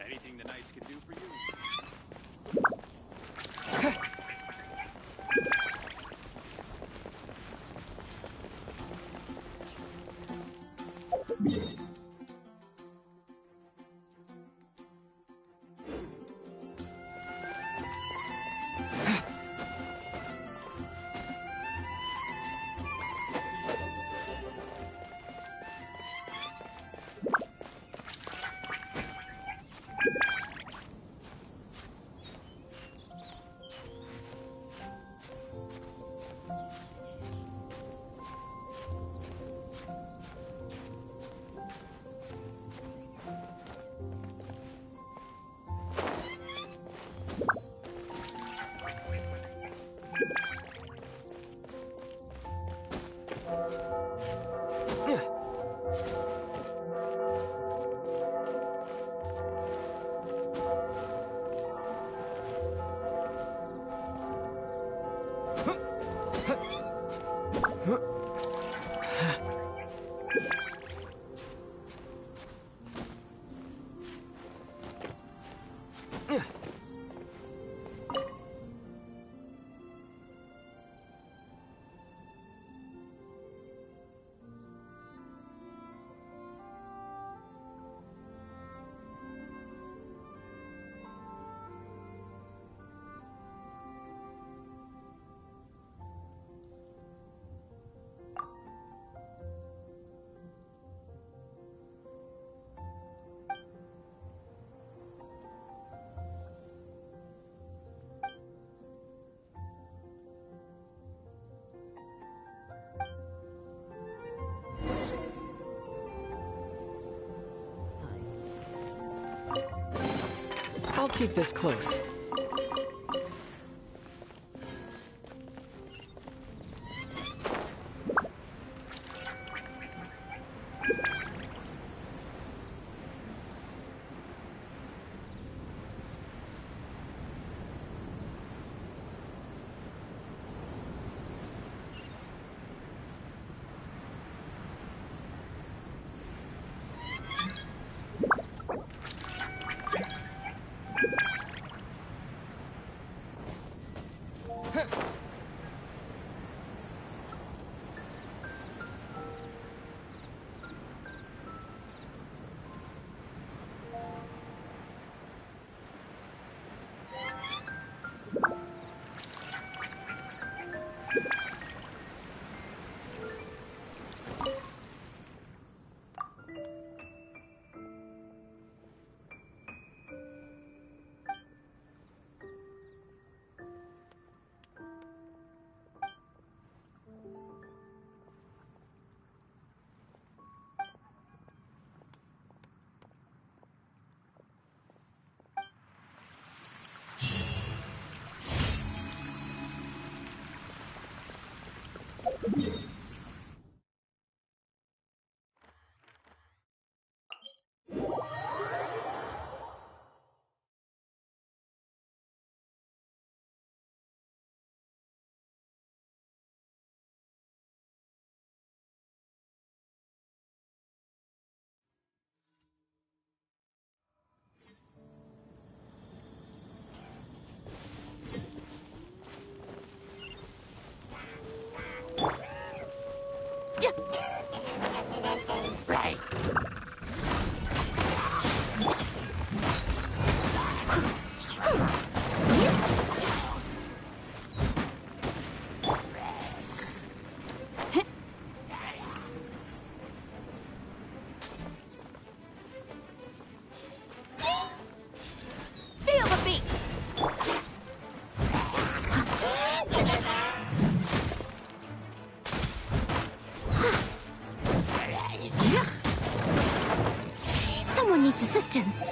Anything the knights can do for you? I'll keep this close. Right. Feel the beat! Someone needs assistance.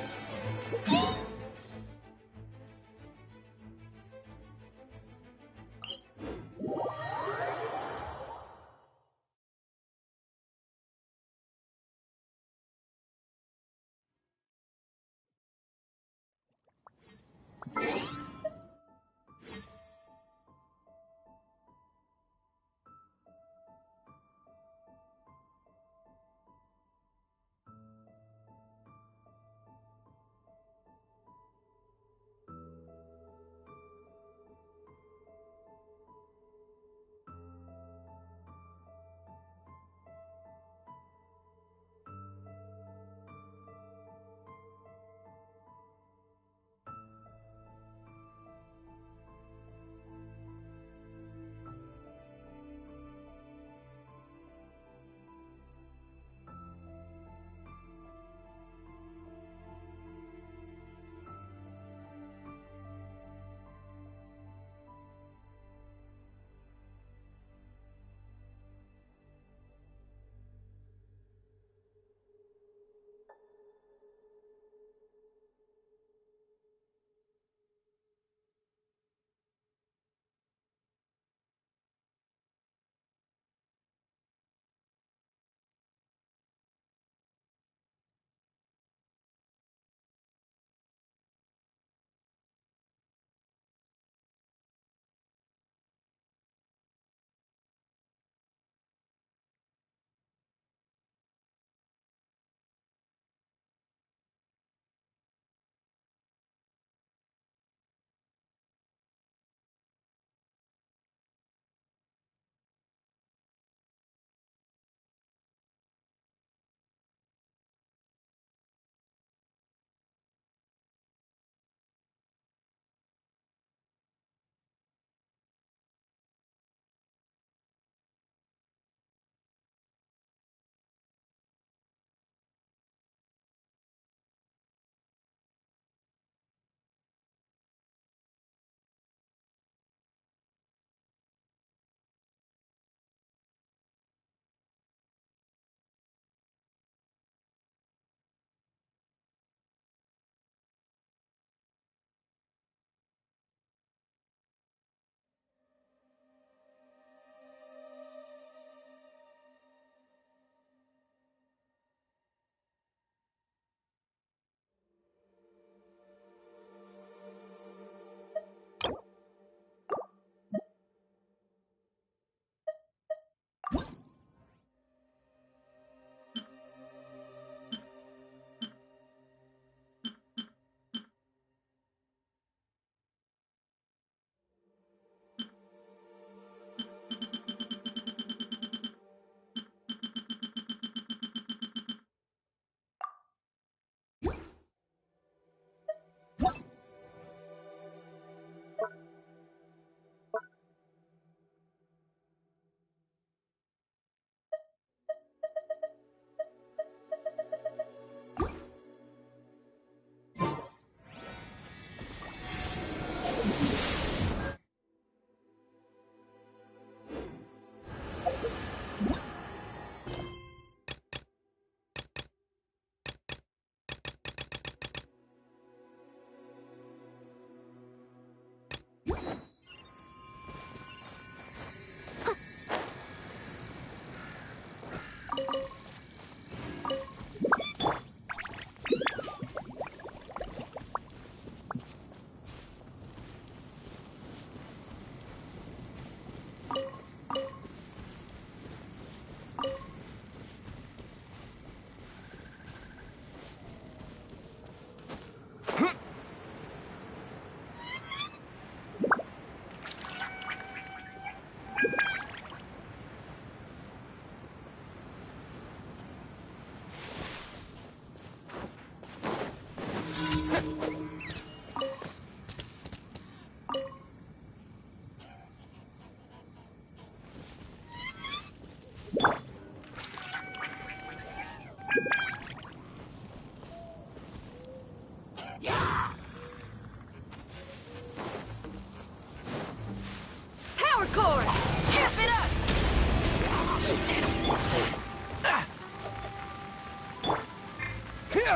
I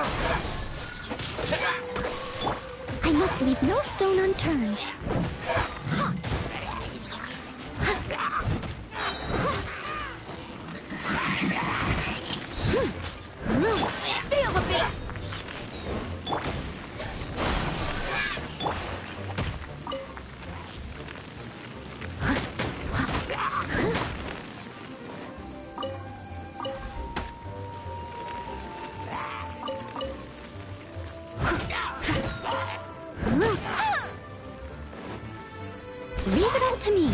must leave no stone unturned. Feel the beat! Leave it all to me.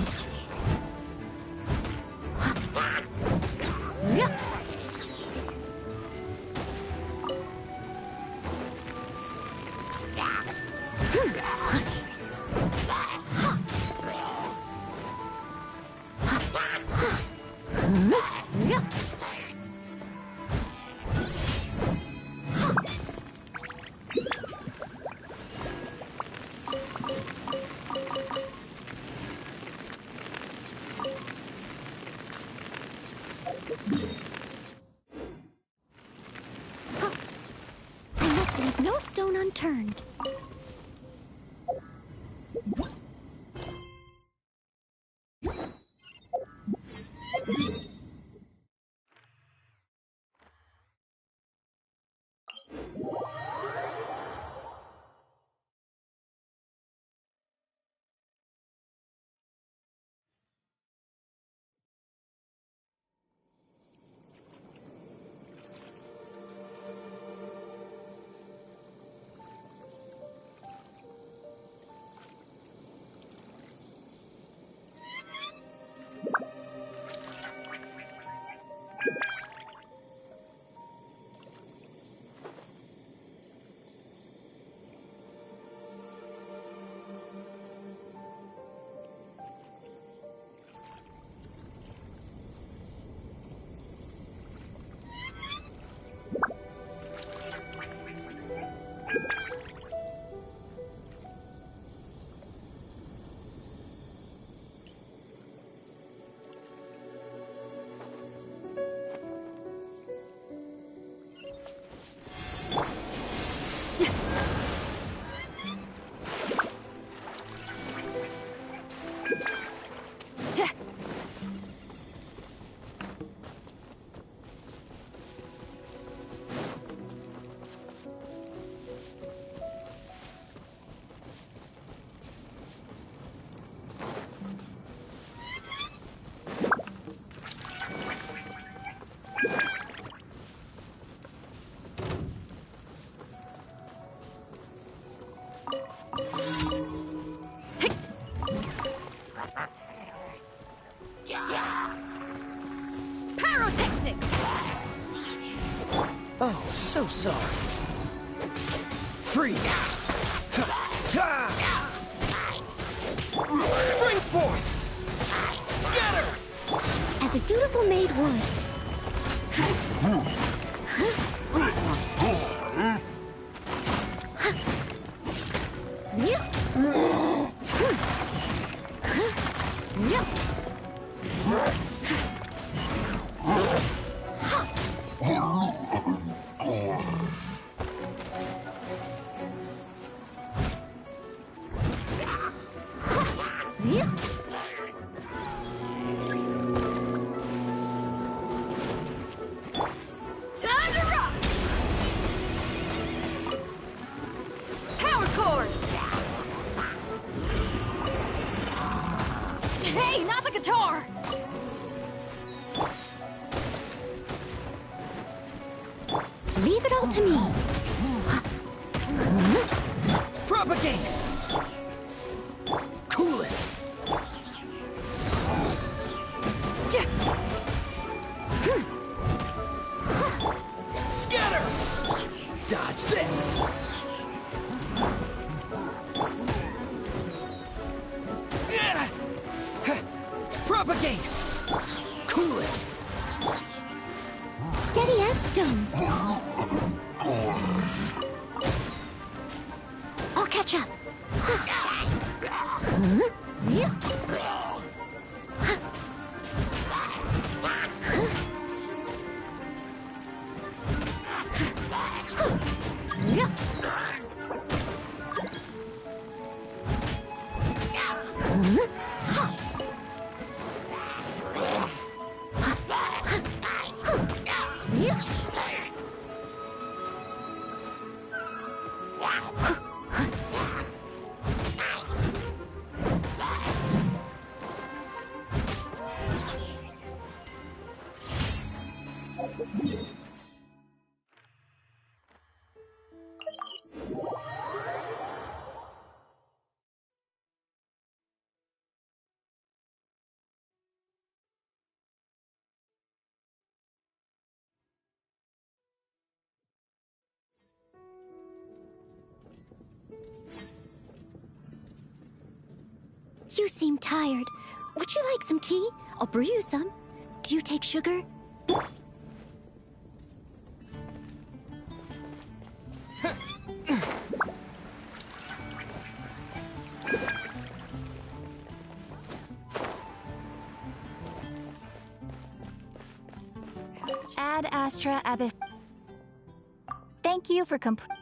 I must leave no stone unturned. Oh, so sorry. Freeze! Spring forth! Scatter! As a dutiful maid would. Time to rock! Power chord! Hey, not the guitar! Leave it all to me. Propagate! Cool it! Scatter! Dodge this! Propagate! Cool it! Steady as stone. I'll catch up. You seem tired. Would you like some tea? I'll brew you some. Do you take sugar? Ad Astra Abyss. Thank you for complete.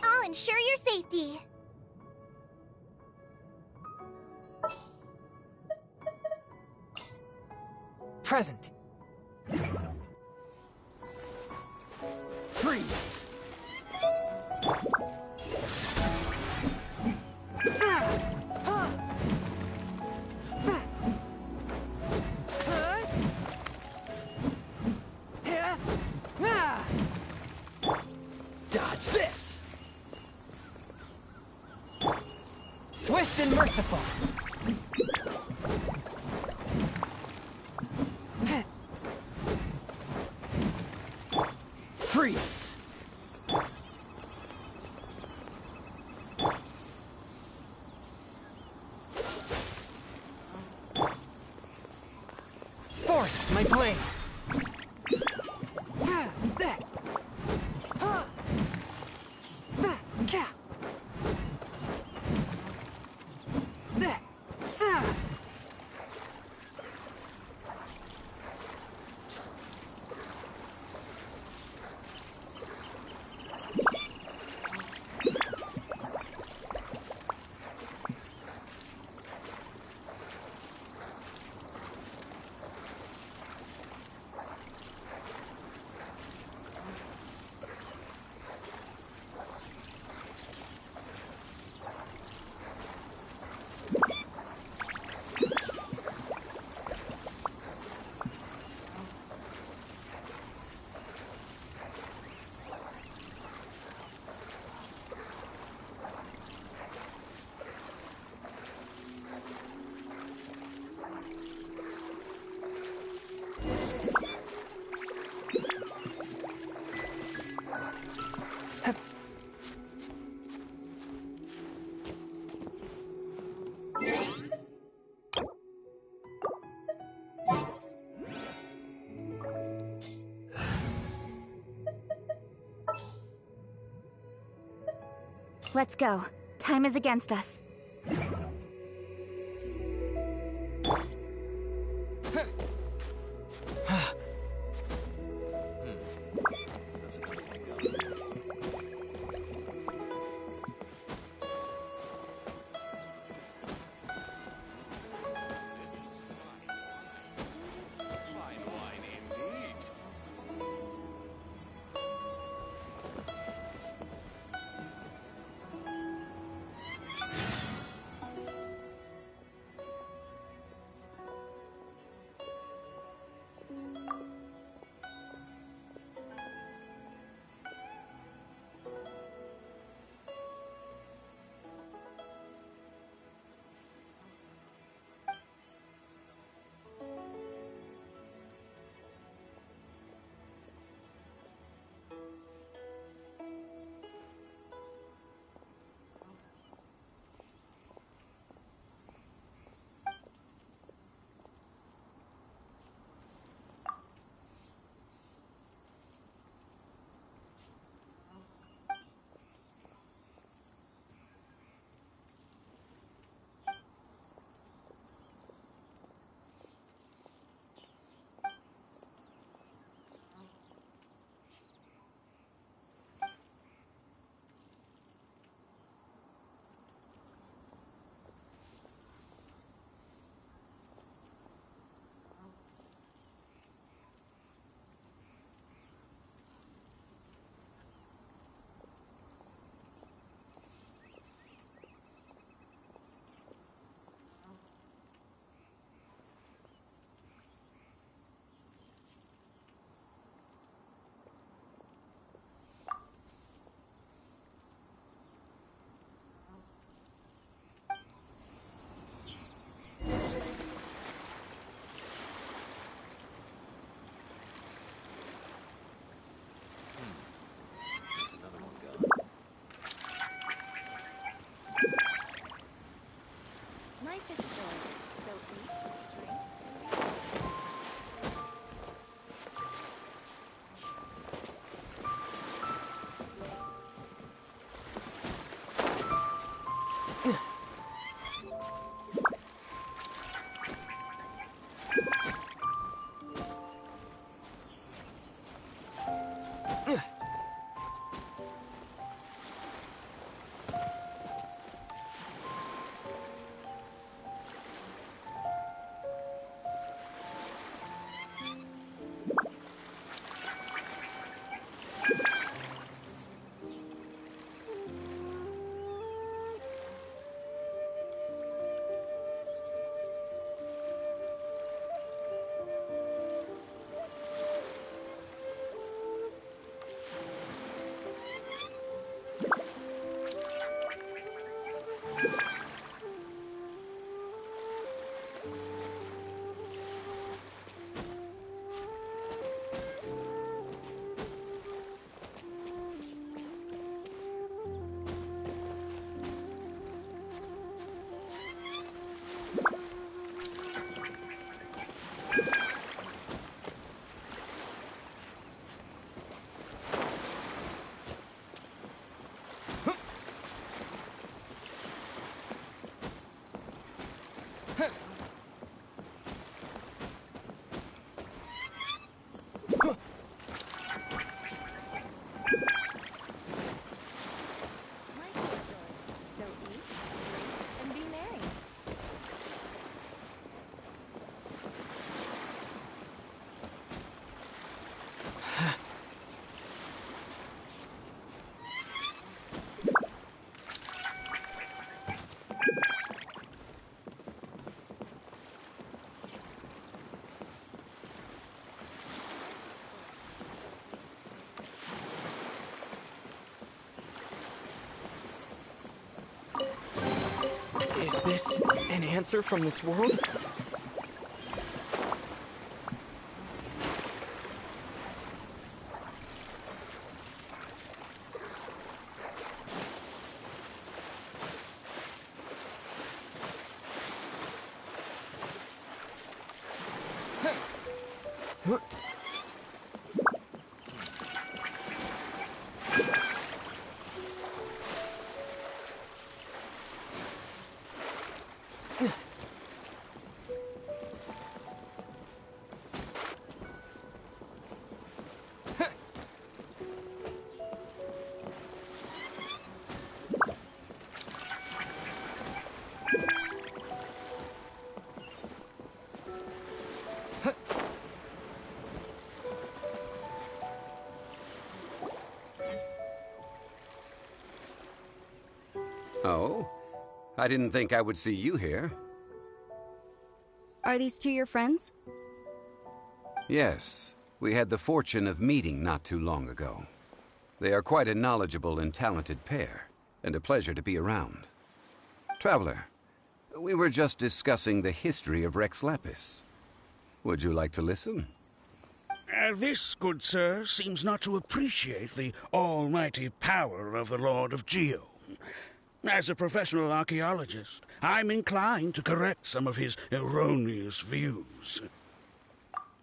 I'll ensure your safety. Present. Freeze. Dodge this. Swift and merciful. Freeze. Forth, my blade. Let's go. Time is against us. Life is short, so eat, drink, and be merry. Is this an answer from this world? Oh? I didn't think I would see you here. Are these two your friends? Yes. We had the fortune of meeting not too long ago. They are quite a knowledgeable and talented pair, and a pleasure to be around. Traveler, we were just discussing the history of Rex Lapis. Would you like to listen? This, good sir, seems not to appreciate the almighty power of the Lord of Geo. As a professional archaeologist, I'm inclined to correct some of his erroneous views.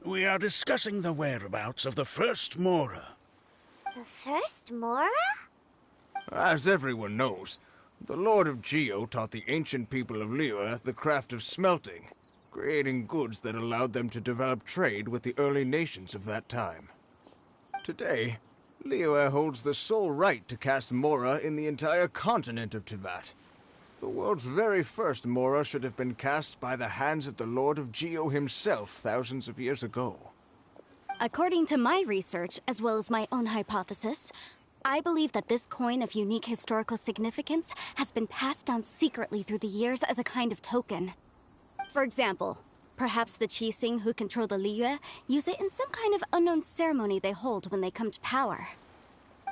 We are discussing the whereabouts of the first Mora. The first Mora? As everyone knows, the Lord of Geo taught the ancient people of Liyue the craft of smelting, creating goods that allowed them to develop trade with the early nations of that time. Today, Liyue holds the sole right to cast Mora in the entire continent of Teyvat. The world's very first Mora should have been cast by the hands of the Lord of Geo himself thousands of years ago. According to my research, as well as my own hypothesis, I believe that this coin of unique historical significance has been passed down secretly through the years as a kind of token. For example, perhaps the Qixing who control the Liyue use it in some kind of unknown ceremony they hold when they come to power.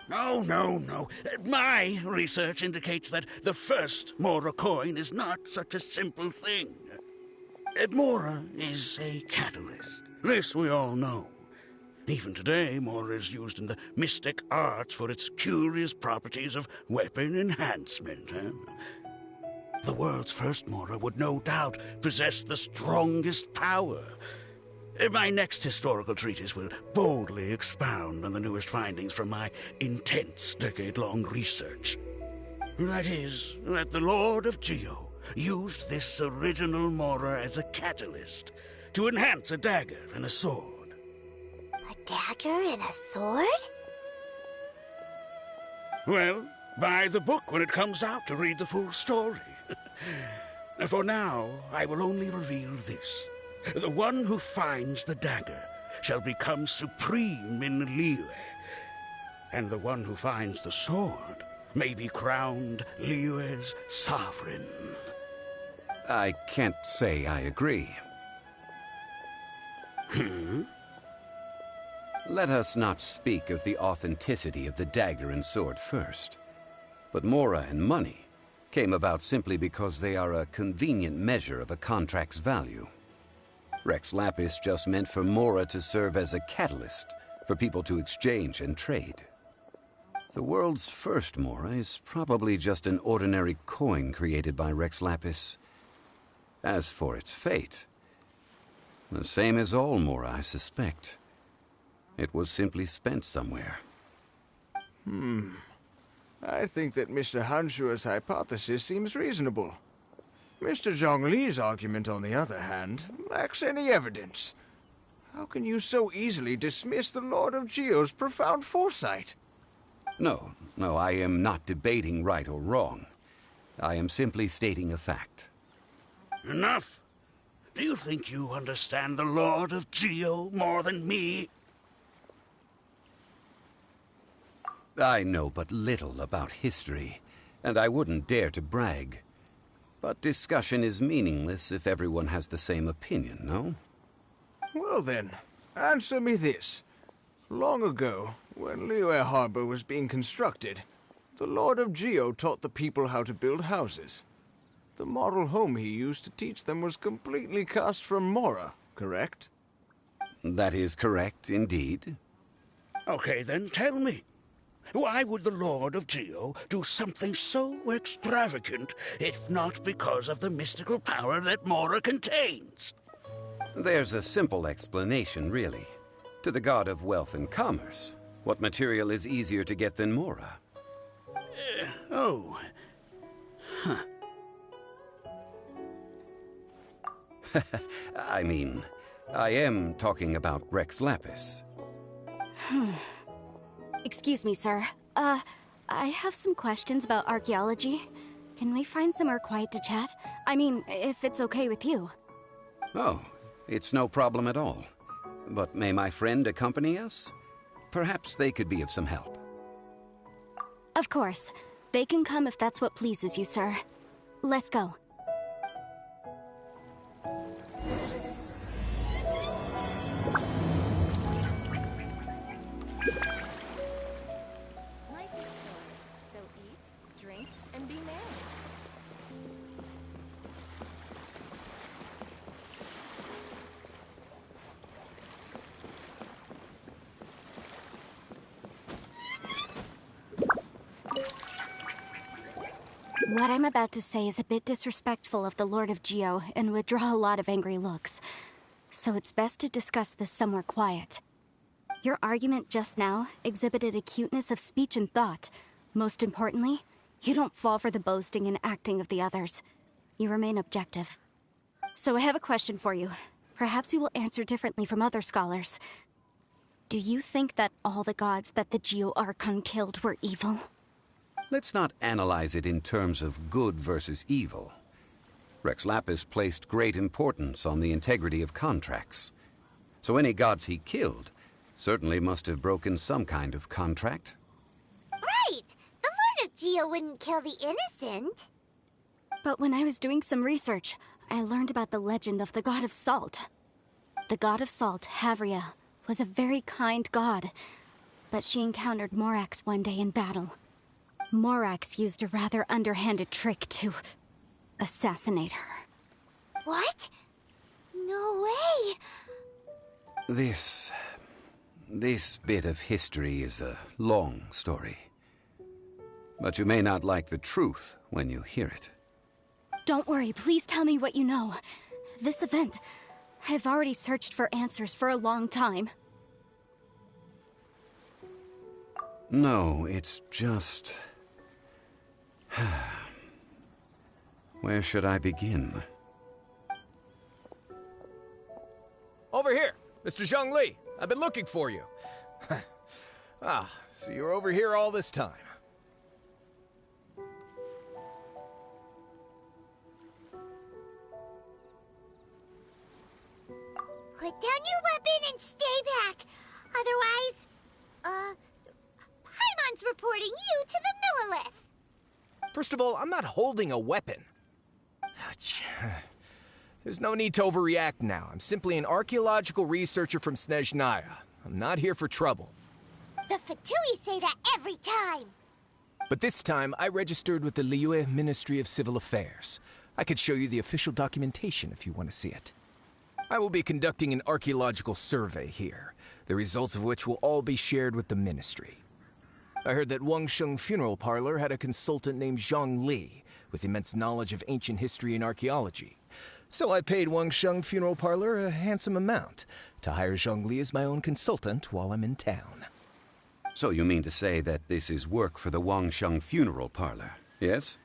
No, no, no. My research indicates that the first Mora coin is not such a simple thing. Mora is a catalyst. This we all know. Even today, Mora is used in the mystic arts for its curious properties of weapon enhancement. The world's first Mora would no doubt possess the strongest power. My next historical treatise will boldly expound on the newest findings from my intense decade-long research. That is, that the Lord of Geo used this original Mora as a catalyst to enhance a dagger and a sword. A dagger and a sword? Well, buy the book when it comes out to read the full story. For now, I will only reveal this. The one who finds the dagger shall become supreme in Liyue, and the one who finds the sword may be crowned Liyue's sovereign. I can't say I agree. Let us not speak of the authenticity of the dagger and sword first. But Mora and money came about simply because they are a convenient measure of a contract's value. Rex Lapis just meant for Mora to serve as a catalyst for people to exchange and trade. The world's first Mora is probably just an ordinary coin created by Rex Lapis. As for its fate, the same as all Mora, I suspect. It was simply spent somewhere. I think that Mr. Hanshua's hypothesis seems reasonable. Mr. Zhongli's argument, on the other hand, lacks any evidence. How can you so easily dismiss the Lord of Geo's profound foresight? No, I am not debating right or wrong. I am simply stating a fact. Enough! Do you think you understand the Lord of Geo more than me? I know but little about history, and I wouldn't dare to brag. But discussion is meaningless if everyone has the same opinion, no? Well then, answer me this. Long ago, when Liyue Harbor was being constructed, the Lord of Geo taught the people how to build houses. The model home he used to teach them was completely cast from Mora, correct? That is correct, indeed. Okay, then tell me. Why would the Lord of Geo do something so extravagant, if not because of the mystical power that Mora contains? There's a simple explanation, really. To the god of wealth and commerce, what material is easier to get than Mora? Oh. Huh. I mean, I am talking about Rex Lapis. Excuse me, sir. I have some questions about archaeology. Can we find somewhere quiet to chat? I mean, if it's okay with you. Oh, it's no problem at all. But may my friend accompany us? Perhaps they could be of some help. Of course. They can come if that's what pleases you, sir. Let's go. Life is short, so eat, drink, and be merry. What I'm about to say is a bit disrespectful of the Lord of Geo and would draw a lot of angry looks. So it's best to discuss this somewhere quiet. Your argument just now exhibited acuteness of speech and thought. Most importantly, you don't fall for the boasting and acting of the others. You remain objective. So I have a question for you. Perhaps you will answer differently from other scholars. Do you think that all the gods that the Geo Archon killed were evil? Let's not analyze it in terms of good versus evil. Rex Lapis placed great importance on the integrity of contracts. So any gods he killed certainly must have broken some kind of contract. Right! The Lord of Geo wouldn't kill the innocent. But when I was doing some research, I learned about the legend of the god of salt. The god of salt, Havria, was a very kind god, but she encountered Morax one day in battle. Morax used a rather underhanded trick to assassinate her. What? No way! This bit of history is a long story. But you may not like the truth when you hear it. Don't worry, please tell me what you know. This event, I've already searched for answers for a long time. No, it's just... Where should I begin? Over here, Mr. Zhongli. I've been looking for you. So you're over here all this time. Put down your weapon and stay back. Otherwise, Paimon's reporting you to the Millilith. First of all, I'm not holding a weapon. There's no need to overreact now. I'm simply an archaeological researcher from Snezhnaya. I'm not here for trouble. The Fatui say that every time. But this time, I registered with the Liyue Ministry of Civil Affairs. I could show you the official documentation if you want to see it. I will be conducting an archaeological survey here, the results of which will all be shared with the ministry. I heard that Wangsheng Funeral Parlor had a consultant named Zhang Li, with immense knowledge of ancient history and archaeology. So I paid Wangsheng Funeral Parlor a handsome amount to hire Zhang Li as my own consultant while I'm in town. So you mean to say that this is work for the Wangsheng Funeral Parlor, yes?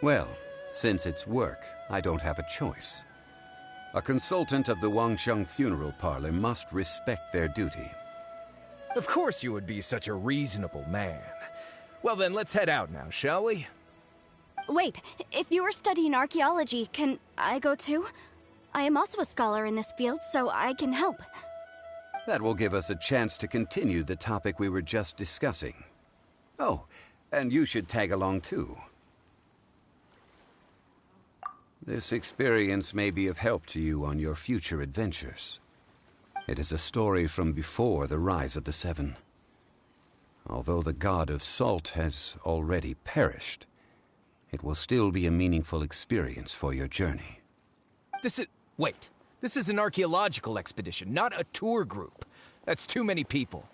Well, since it's work, I don't have a choice. A consultant of the Wangsheng funeral parlor must respect their duty. Of course you would be such a reasonable man. Well then, let's head out now, shall we? Wait, if you are studying archaeology, can I go too? I am also a scholar in this field, so I can help. That will give us a chance to continue the topic we were just discussing. Oh, and you should tag along too. This experience may be of help to you on your future adventures. It is a story from before the rise of the Seven. Although the god of salt has already perished, it will still be a meaningful experience for your journey. Wait. This is an archaeological expedition, not a tour group. That's too many people.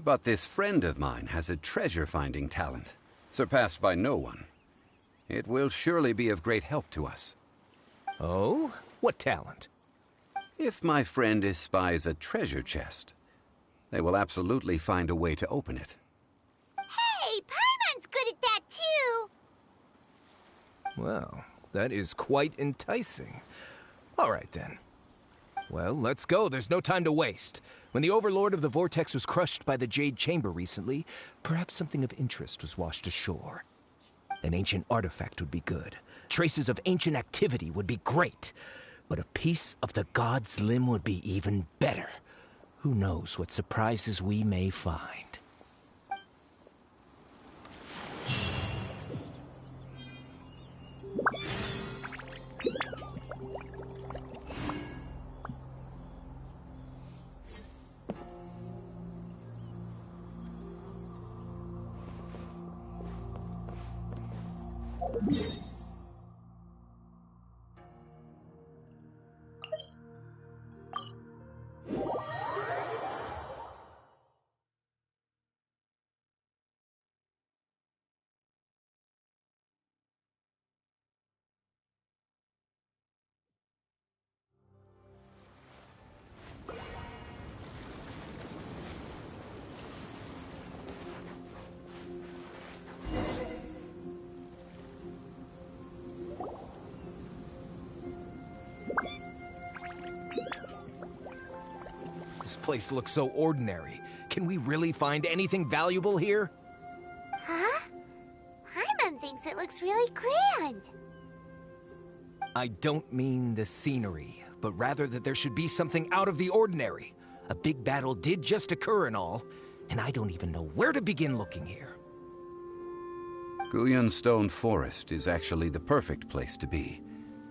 But this friend of mine has a treasure-finding talent, surpassed by no one. It will surely be of great help to us. Oh? What talent? If my friend espies a treasure chest, they will absolutely find a way to open it. Hey, Paimon's good at that too! Well, that is quite enticing. All right then. Well, let's go. There's no time to waste. When the Overlord of the Vortex was crushed by the Jade Chamber recently, perhaps something of interest was washed ashore. An ancient artifact would be good. Traces of ancient activity would be great. But a piece of the god's limb would be even better. Who knows what surprises we may find. This place looks so ordinary. Can we really find anything valuable here? Huh? Paimon thinks it looks really grand. I don't mean the scenery, but rather that there should be something out of the ordinary. A big battle did just occur and all, and I don't even know where to begin looking here. Guyun Stone Forest is actually the perfect place to be,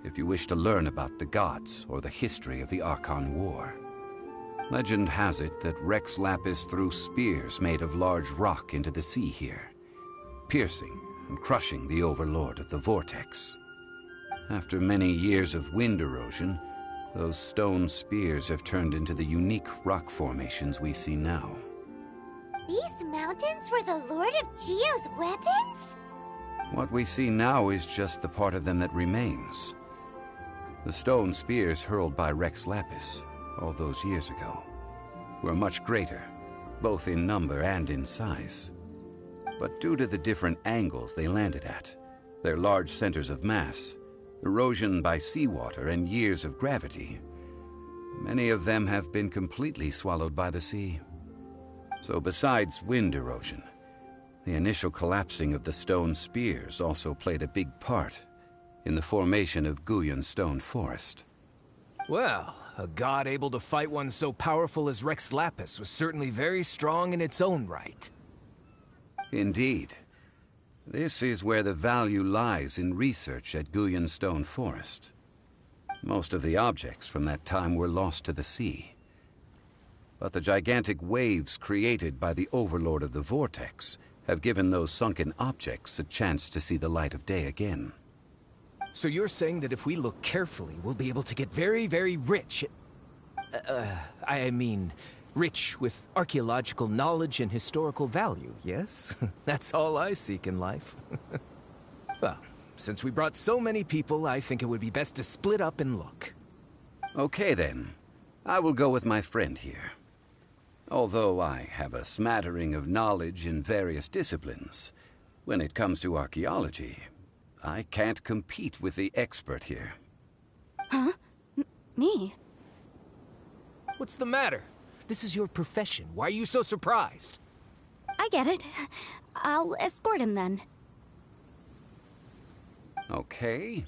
if you wish to learn about the gods or the history of the Archon War. Legend has it that Rex Lapis threw spears made of large rock into the sea here, piercing and crushing the overlord of the vortex. After many years of wind erosion, those stone spears have turned into the unique rock formations we see now. These mountains were the Lord of Geo's weapons? What we see now is just the part of them that remains. The stone spears hurled by Rex Lapis all those years ago were much greater, both in number and in size. But due to the different angles they landed at, their large centers of mass, erosion by seawater, and years of gravity, many of them have been completely swallowed by the sea. So besides wind erosion, the initial collapsing of the stone spears also played a big part in the formation of Guyun Stone Forest. Well, a god able to fight one so powerful as Rex Lapis was certainly very strong in its own right. Indeed. This is where the value lies in research at Guyun Stone Forest. Most of the objects from that time were lost to the sea. But the gigantic waves created by the overlord of the vortex have given those sunken objects a chance to see the light of day again. So you're saying that if we look carefully, we'll be able to get very, very rich. I mean, rich with archaeological knowledge and historical value, yes? That's all I seek in life. Well, since we brought so many people, I think it would be best to split up and look. Okay then. I will go with my friend here. Although I have a smattering of knowledge in various disciplines, when it comes to archaeology, I can't compete with the expert here. Huh? Me? What's the matter? This is your profession. Why are you so surprised? I get it. I'll escort him then. Okay.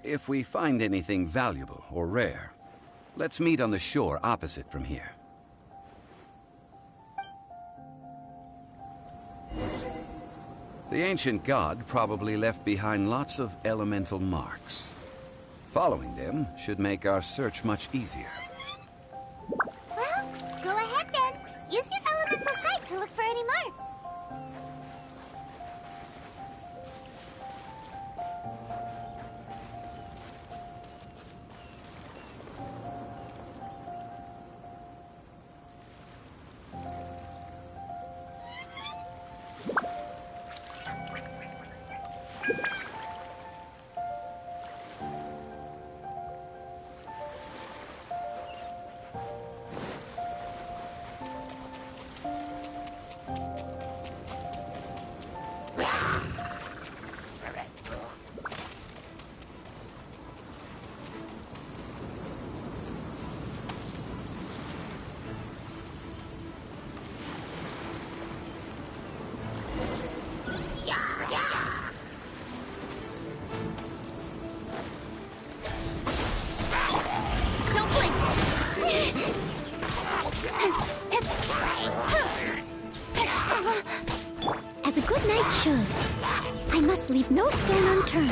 If we find anything valuable or rare, let's meet on the shore opposite from here. The ancient god probably left behind lots of elemental marks. Following them should make our search much easier. Well, go ahead then. Use your elemental sight to look for any marks. should. I must leave no stone unturned.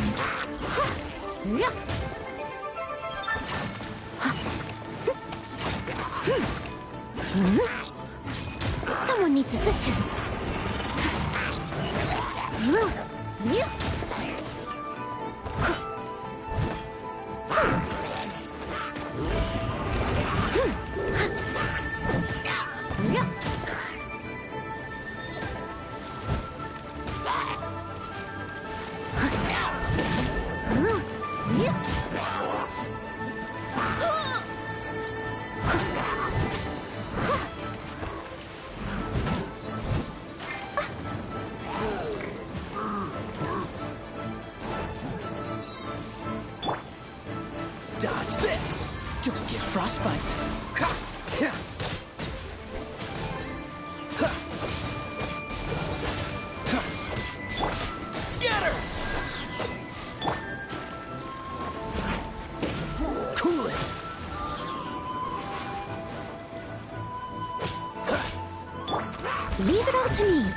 Someone needs assistance. Dodge this! Don't get frostbite! Scatter! Cool it! Leave it all to me.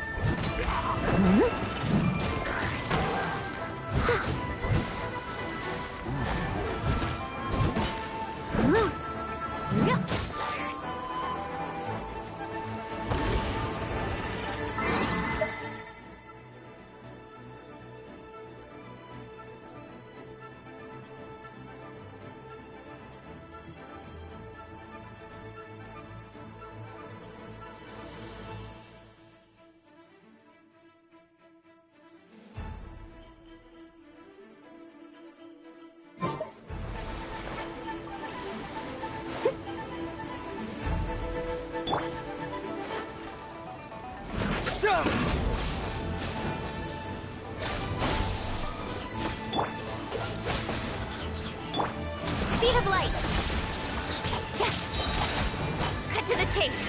Speed of light. Cut to the chase.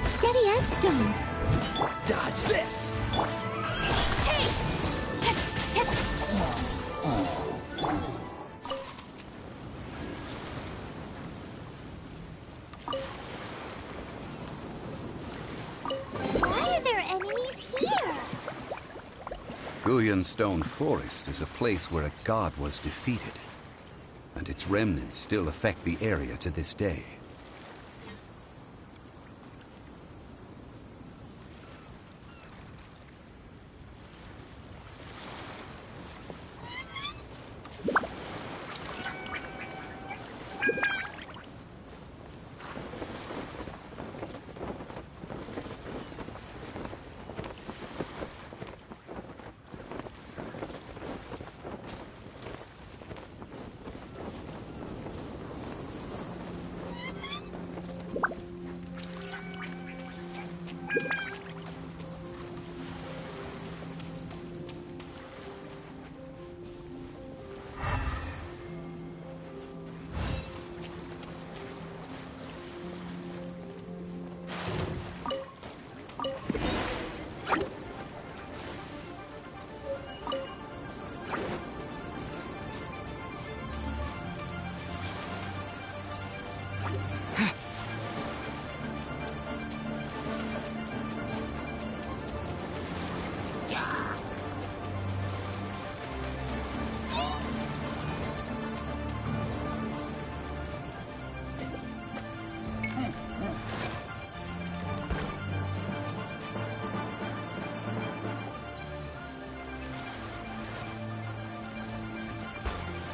Steady as stone. Dodge this! Hey! Why are there enemies here? Guyan Stone Forest is a place where a god was defeated, and its remnants still affect the area to this day.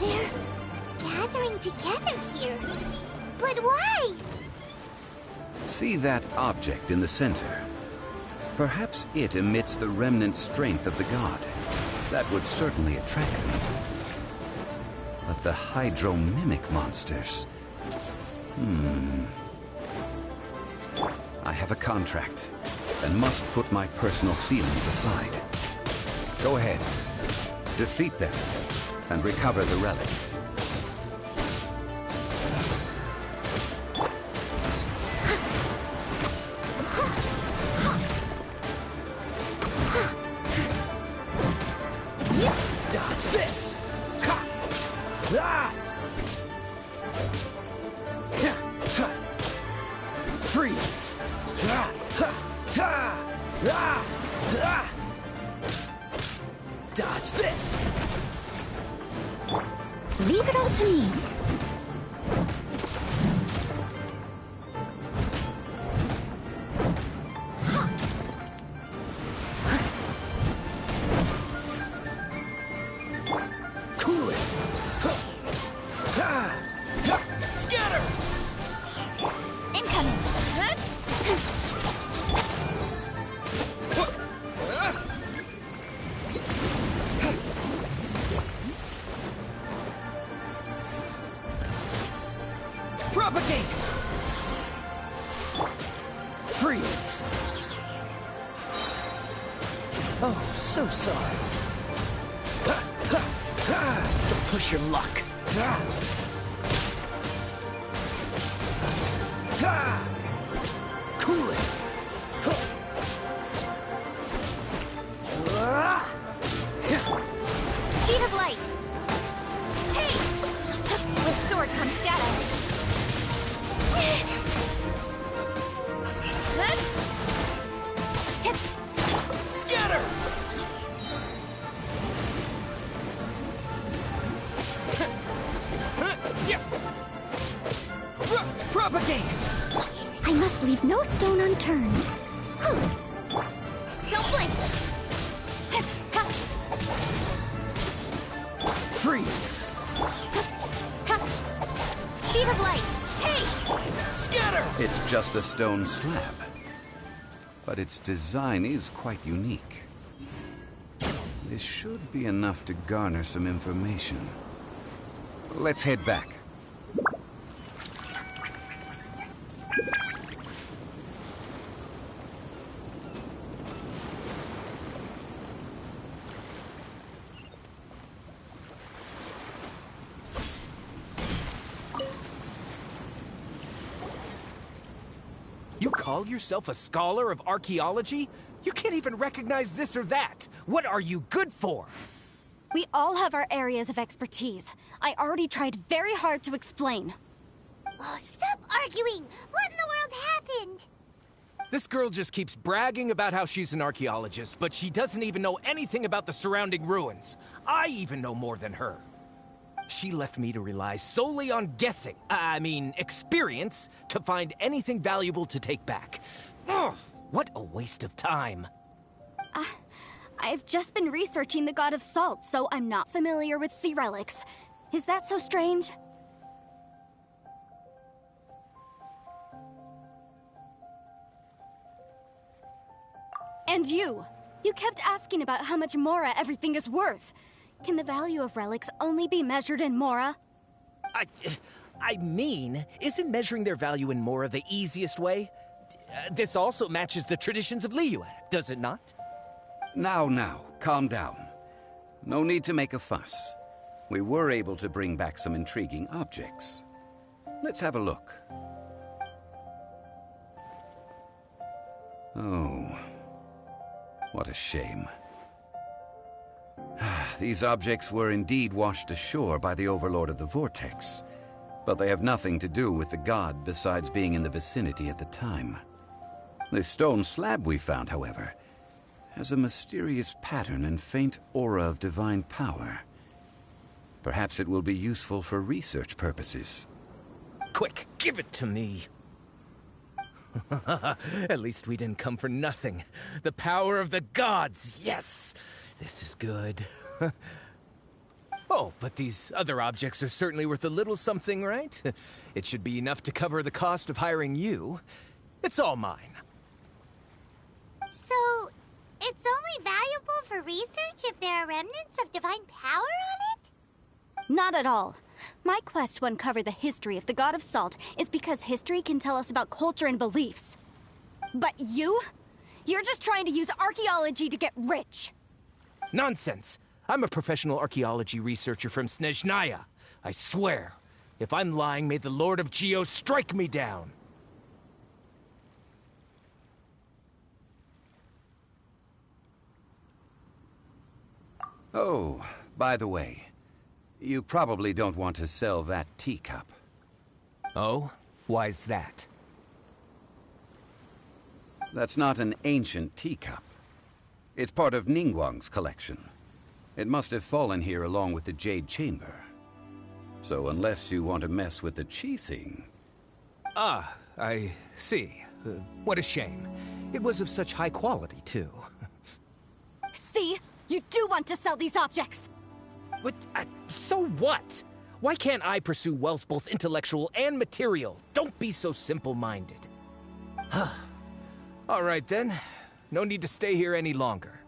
They're gathering together here. But why? See that object in the center? Perhaps it emits the remnant strength of the god. That would certainly attract them. But the hydro-mimic monsters... I have a contract, and must put my personal feelings aside. Go ahead. Defeat them, and recover the relic. Dodge this! Ha! Ah! Dodge this! Leave it all to me. Cool it! Scatter! Incoming. Propagate! Freeze! Oh, so sorry. Don't push your luck. Cool it! Speed of light. Hey! With sword comes shadow. Scatter! Propagate! I must leave no stone unturned. Don't blink. Freeze! Speed of light. Hey! Scatter! It's just a stone slab. But its design is quite unique. This should be enough to garner some information. Let's head back. You call yourself a scholar of archaeology? You can't even recognize this or that. What are you good for? We all have our areas of expertise. I already tried very hard to explain. Oh, stop arguing! What in the world happened? This girl just keeps bragging about how she's an archaeologist, but she doesn't even know anything about the surrounding ruins. I even know more than her. She left me to rely solely on guessing, experience, to find anything valuable to take back. Ugh, what a waste of time. I've just been researching the god of salt, so I'm not familiar with sea relics. Is that so strange? And you kept asking about how much Mora everything is worth. Can the value of relics only be measured in Mora? Isn't measuring their value in Mora the easiest way? This also matches the traditions of Liyue, does it not? Now, calm down. No need to make a fuss. We were able to bring back some intriguing objects. Let's have a look. Oh, what a shame. These objects were indeed washed ashore by the Overlord of the Vortex, but they have nothing to do with the god besides being in the vicinity at the time. This stone slab we found, however, has a mysterious pattern and faint aura of divine power. Perhaps it will be useful for research purposes. Quick, give it to me. At least we didn't come for nothing. The power of the gods, yes! This is good. Oh, but these other objects are certainly worth a little something, right? It should be enough to cover the cost of hiring you. It's all mine. So, it's only valuable for research if there are remnants of divine power on it? Not at all. My quest to uncover the history of the god of salt is because history can tell us about culture and beliefs. But you're just trying to use archaeology to get rich. Nonsense! I'm a professional archaeology researcher from Snezhnaya. I swear, if I'm lying, may the Lord of Geo strike me down. Oh, by the way, you probably don't want to sell that teacup. Oh? Why's that? That's not an ancient teacup. It's part of Ningguang's collection. It must have fallen here along with the Jade Chamber. So unless you want to mess with the Chi thing... Ah, I see. What a shame. It was of such high quality, too. See? You do want to sell these objects! But, so what? Why can't I pursue wealth both intellectual and material? Don't be so simple-minded. All right, then. No need to stay here any longer.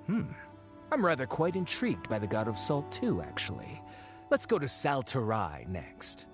I'm rather quite intrigued by the God of Salt, too, actually. Let's go to Sal Tarai next.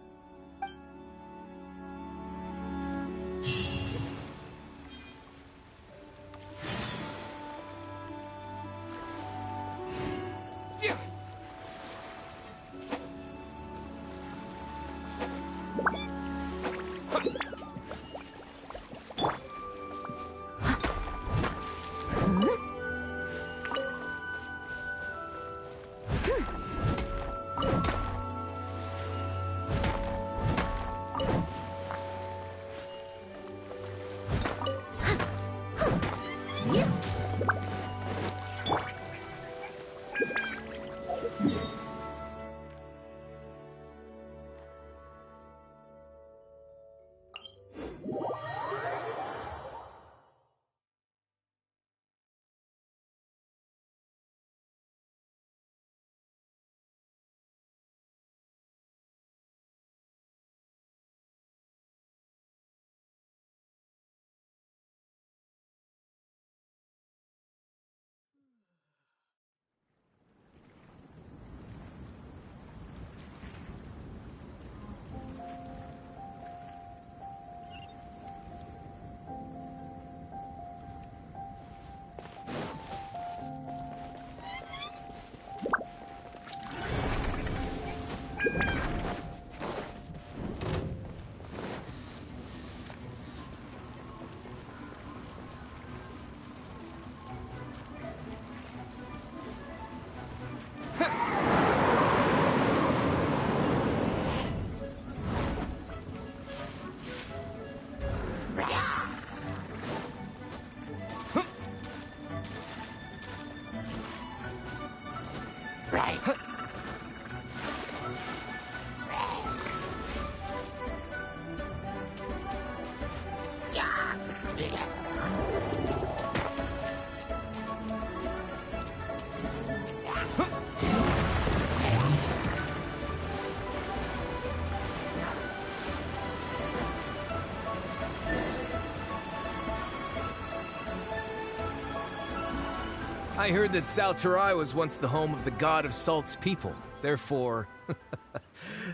I heard that Sal Tarai was once the home of the God of Salt's people. Therefore,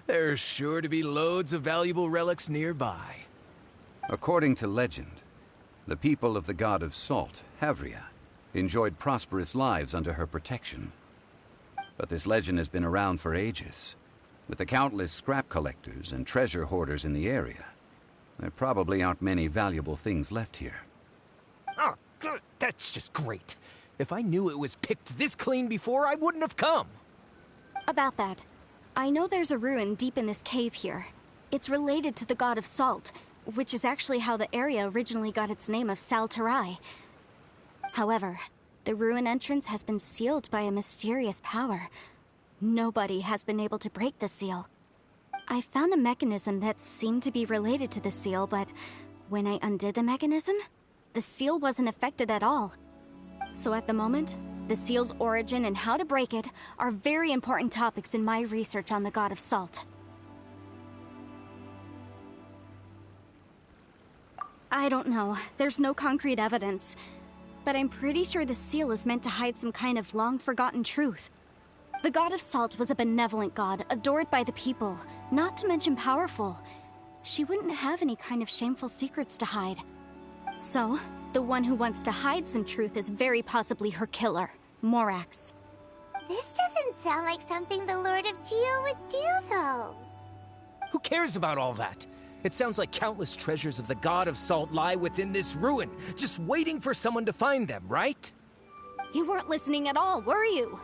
there's sure to be loads of valuable relics nearby. According to legend, the people of the God of Salt, Havria, enjoyed prosperous lives under her protection. But this legend has been around for ages. With the countless scrap collectors and treasure hoarders in the area, there probably aren't many valuable things left here. Oh, good. That's just great. If I knew it was picked this clean before, I wouldn't have come. About that, I know there's a ruin deep in this cave here. It's related to the God of Salt, which is actually how the area originally got its name of Sal Tarai. However, the ruin entrance has been sealed by a mysterious power. Nobody has been able to break the seal. I found a mechanism that seemed to be related to the seal, but when I undid the mechanism, the seal wasn't affected at all. So at the moment, the seal's origin and how to break it are very important topics in my research on the God of Salt. I don't know. There's no concrete evidence. But I'm pretty sure the seal is meant to hide some kind of long-forgotten truth. The God of Salt was a benevolent god, adored by the people, not to mention powerful. She wouldn't have any kind of shameful secrets to hide. So, the one who wants to hide some truth is very possibly her killer, Morax. This doesn't sound like something the Lord of Geo would do, though. Who cares about all that? It sounds like countless treasures of the God of Salt lie within this ruin, just waiting for someone to find them, right? You weren't listening at all, were you?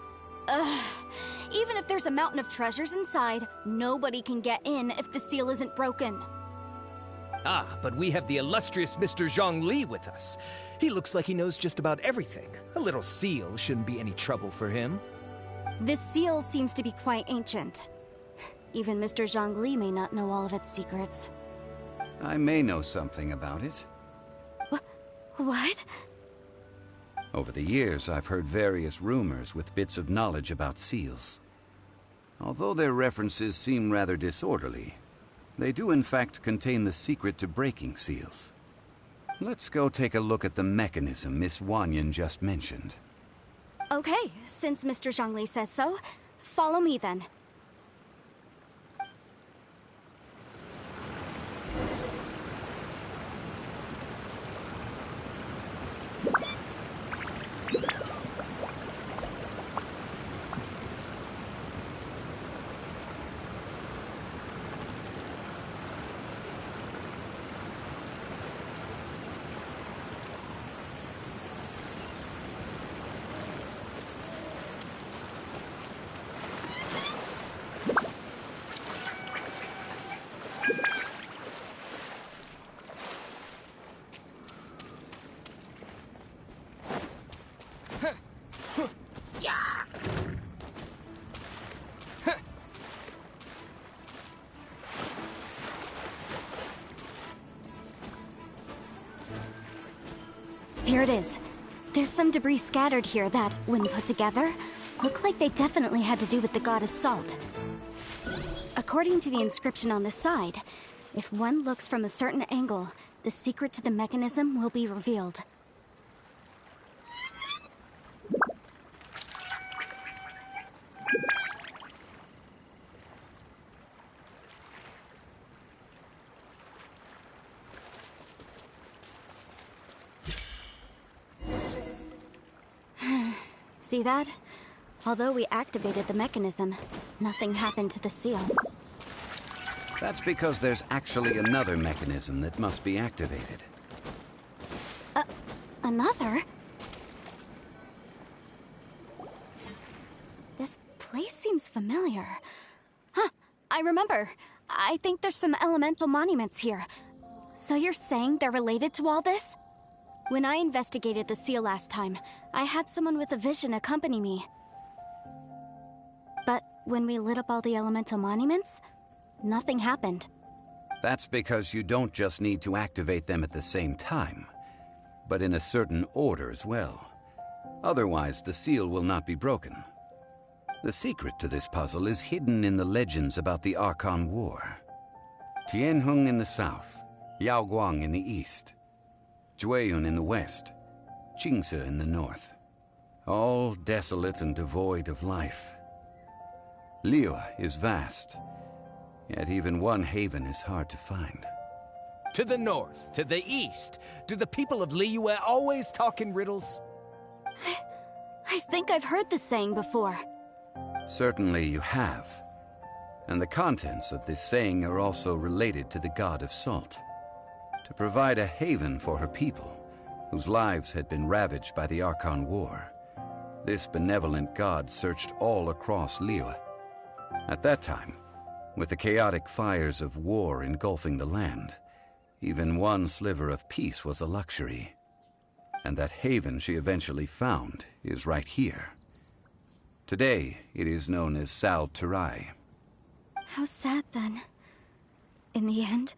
Ugh. Even if there's a mountain of treasures inside, nobody can get in if the seal isn't broken. Ah, but we have the illustrious Mr. Zhongli with us. He looks like he knows just about everything. A little seal shouldn't be any trouble for him. This seal seems to be quite ancient. Even Mr. Zhongli may not know all of its secrets. I may know something about it. What? Over the years, I've heard various rumors with bits of knowledge about seals. Although their references seem rather disorderly, they do in fact contain the secret to breaking seals. Let's go take a look at the mechanism Miss Wanyan just mentioned. Okay, since Mr. Zhongli says so, follow me then. Here it is. There's some debris scattered here that, when put together, look like they definitely had to do with the god of salt. According to the inscription on the side, if one looks from a certain angle, the secret to the mechanism will be revealed. See that? Although we activated the mechanism, nothing happened to the seal. That's because there's actually another mechanism that must be activated. Another? This place seems familiar. Huh, I remember. I think there's some elemental monuments here. So you're saying they're related to all this? When I investigated the seal last time, I had someone with a vision accompany me. But when we lit up all the elemental monuments, nothing happened. That's because you don't just need to activate them at the same time, but in a certain order as well. Otherwise, the seal will not be broken. The secret to this puzzle is hidden in the legends about the Archon War. Tianheng in the south, Yaoguang in the east, Jueyun in the west, Qingce in the north. All desolate and devoid of life. Liyue is vast, yet even one haven is hard to find. To the north, to the east. Do the people of Liyue always talk in riddles? I think I've heard this saying before. Certainly you have. And the contents of this saying are also related to the god of salt. To provide a haven for her people, whose lives had been ravaged by the Archon War, this benevolent god searched all across Liyue. At that time, with the chaotic fires of war engulfing the land, even one sliver of peace was a luxury. And that haven she eventually found is right here. Today, it is known as Sal Turai. How sad, then. In the end,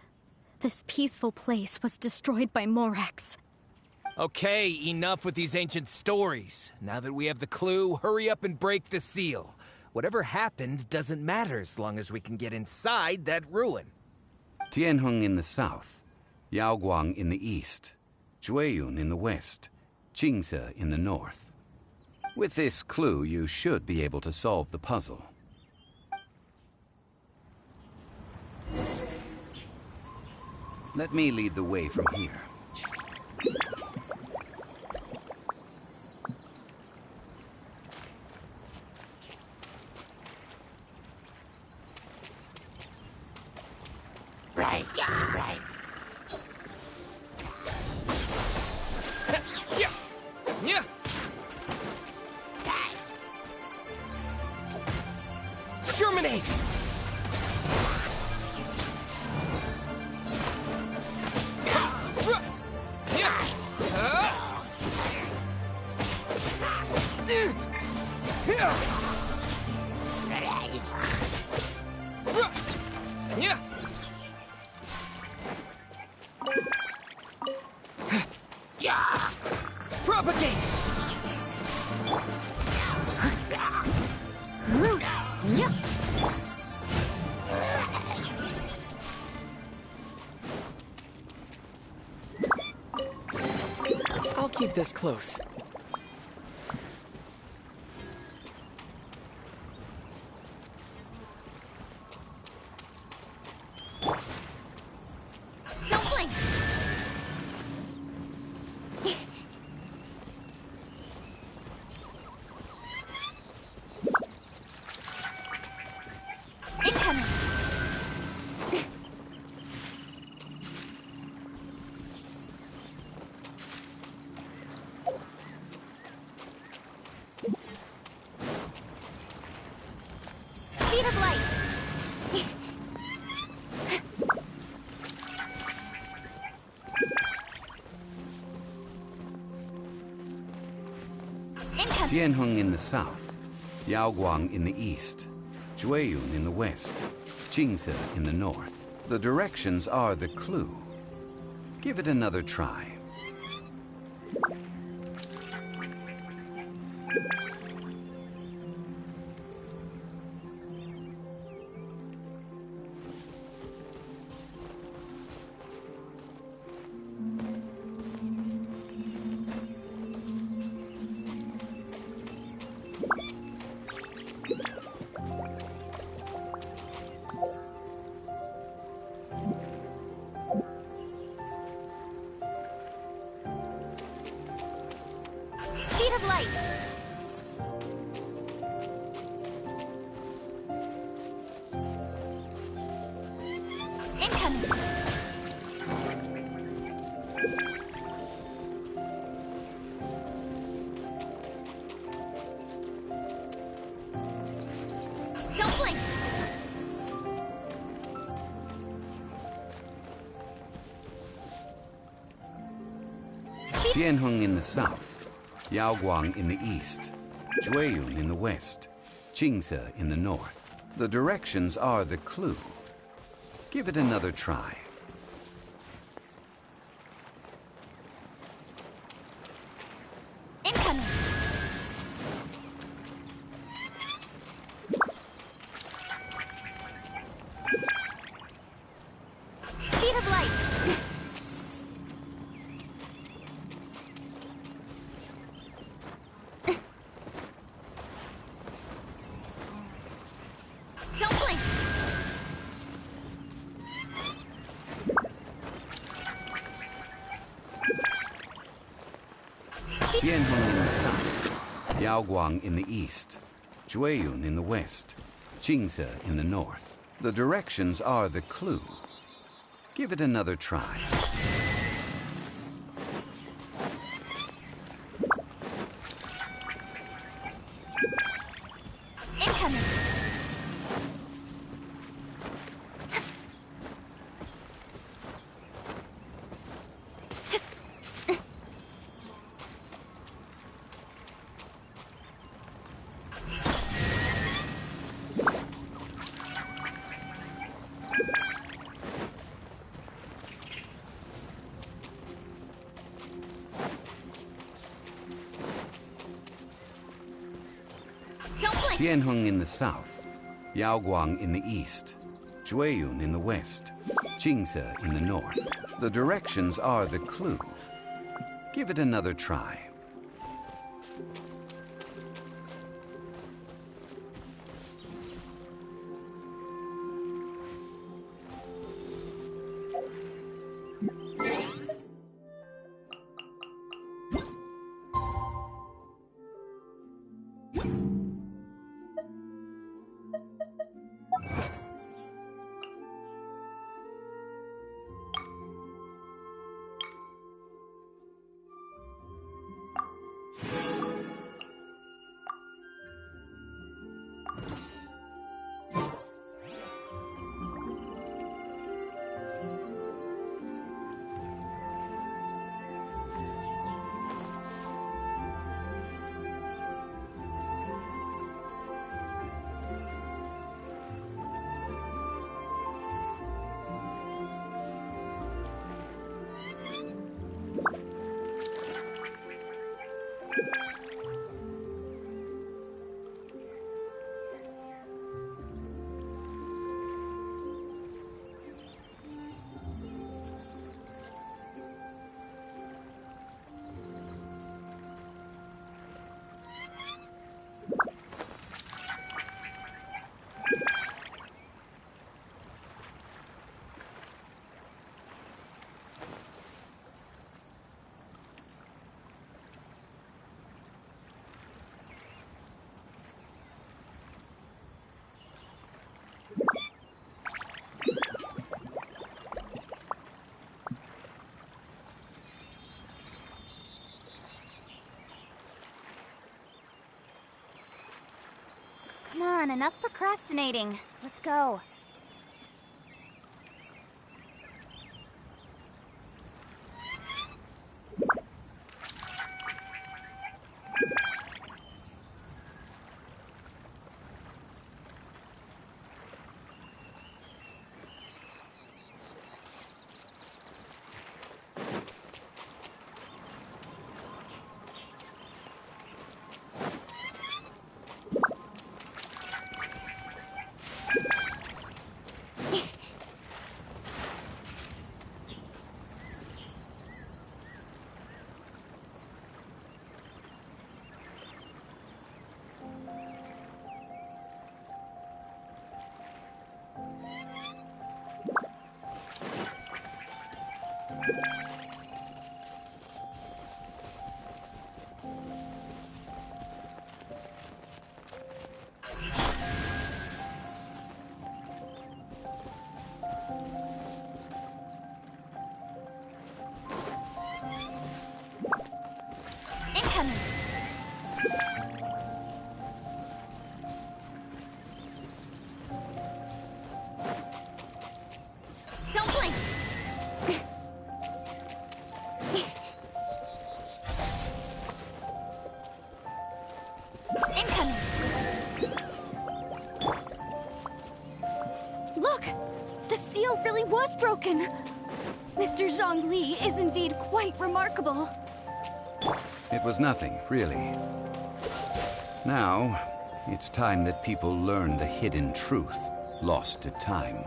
this peaceful place was destroyed by Morax. Okay, enough with these ancient stories. Now that we have the clue, hurry up and break the seal. Whatever happened doesn't matter as long as we can get inside that ruin. Tianheng in the south, Yaoguang in the east, Jueyun in the west, Qingce in the north. With this clue, you should be able to solve the puzzle. Let me lead the way from here. Right. Yeah. Germinate! Yeah. Propagate! I'll keep this close. Don't blink! Incoming! Speed of light! Incoming! Tianheng in the south, Yaoguang in the east, Jueyun in the west, Jingze in the north. The directions are the clue. Give it another try. Speed of light! Incoming! Don't blink! Tianheng in the south, Yaoguang in the east, Jueyun in the west, Jingze in the north. The directions are the clue. Give it another try. Incoming! Speed of light! Don't blink! Tianheng in the south, Yaoguang in the east, Jueyun in the west, Jingze in the north. The directions are the clue. Give it another try. Incoming! Don't blink! Tianheng in the south, Yaoguang in the east, Jueyun in the west, Jingze in the north. The directions are the clue. Give it another try. Come on, enough procrastinating. Let's go. Incoming! Don't blink! Incoming! Look! The seal really was broken! Mr. Zhongli is indeed quite remarkable. It was nothing, really. Now, it's time that people learn the hidden truth lost to time.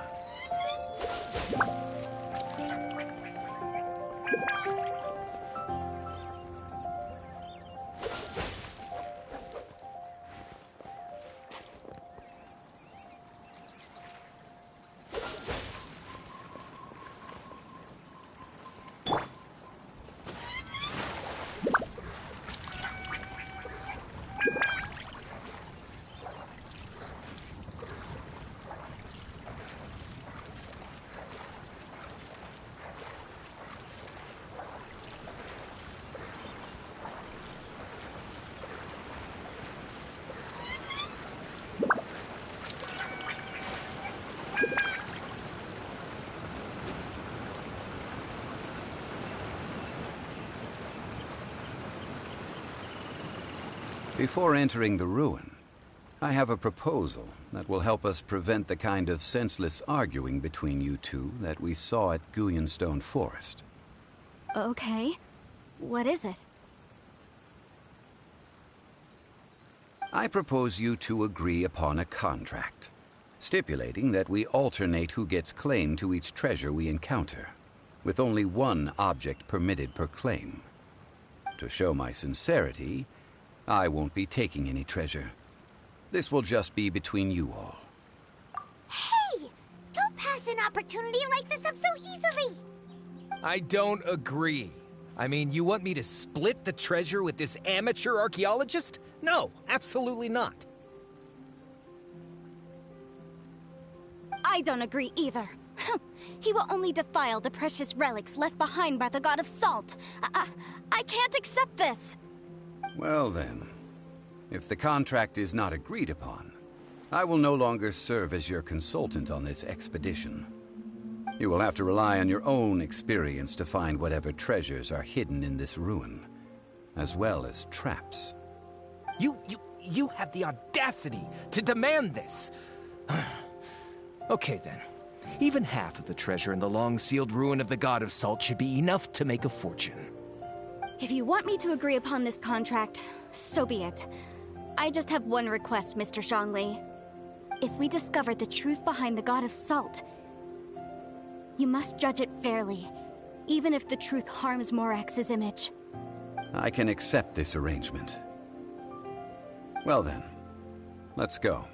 Before entering the ruin, I have a proposal that will help us prevent the kind of senseless arguing between you two that we saw at Guyenstone Forest. Okay. What is it? I propose you two agree upon a contract, stipulating that we alternate who gets claim to each treasure we encounter, with only one object permitted per claim. To show my sincerity, I won't be taking any treasure. This will just be between you all. Hey! Don't pass an opportunity like this up so easily! I don't agree. I mean, you want me to split the treasure with this amateur archaeologist? No, absolutely not. I don't agree either. He will only defile the precious relics left behind by the god of salt. I can't accept this. Well then, if the contract is not agreed upon, I will no longer serve as your consultant on this expedition. You will have to rely on your own experience to find whatever treasures are hidden in this ruin, as well as traps. You have the audacity to demand this! Okay then. Even half of the treasure in the long-sealed ruin of the God of Salt should be enough to make a fortune. If you want me to agree upon this contract, so be it. I just have one request, Mr. Zhongli. If we discover the truth behind the God of Salt, you must judge it fairly, even if the truth harms Morax's image. I can accept this arrangement. Well then, let's go.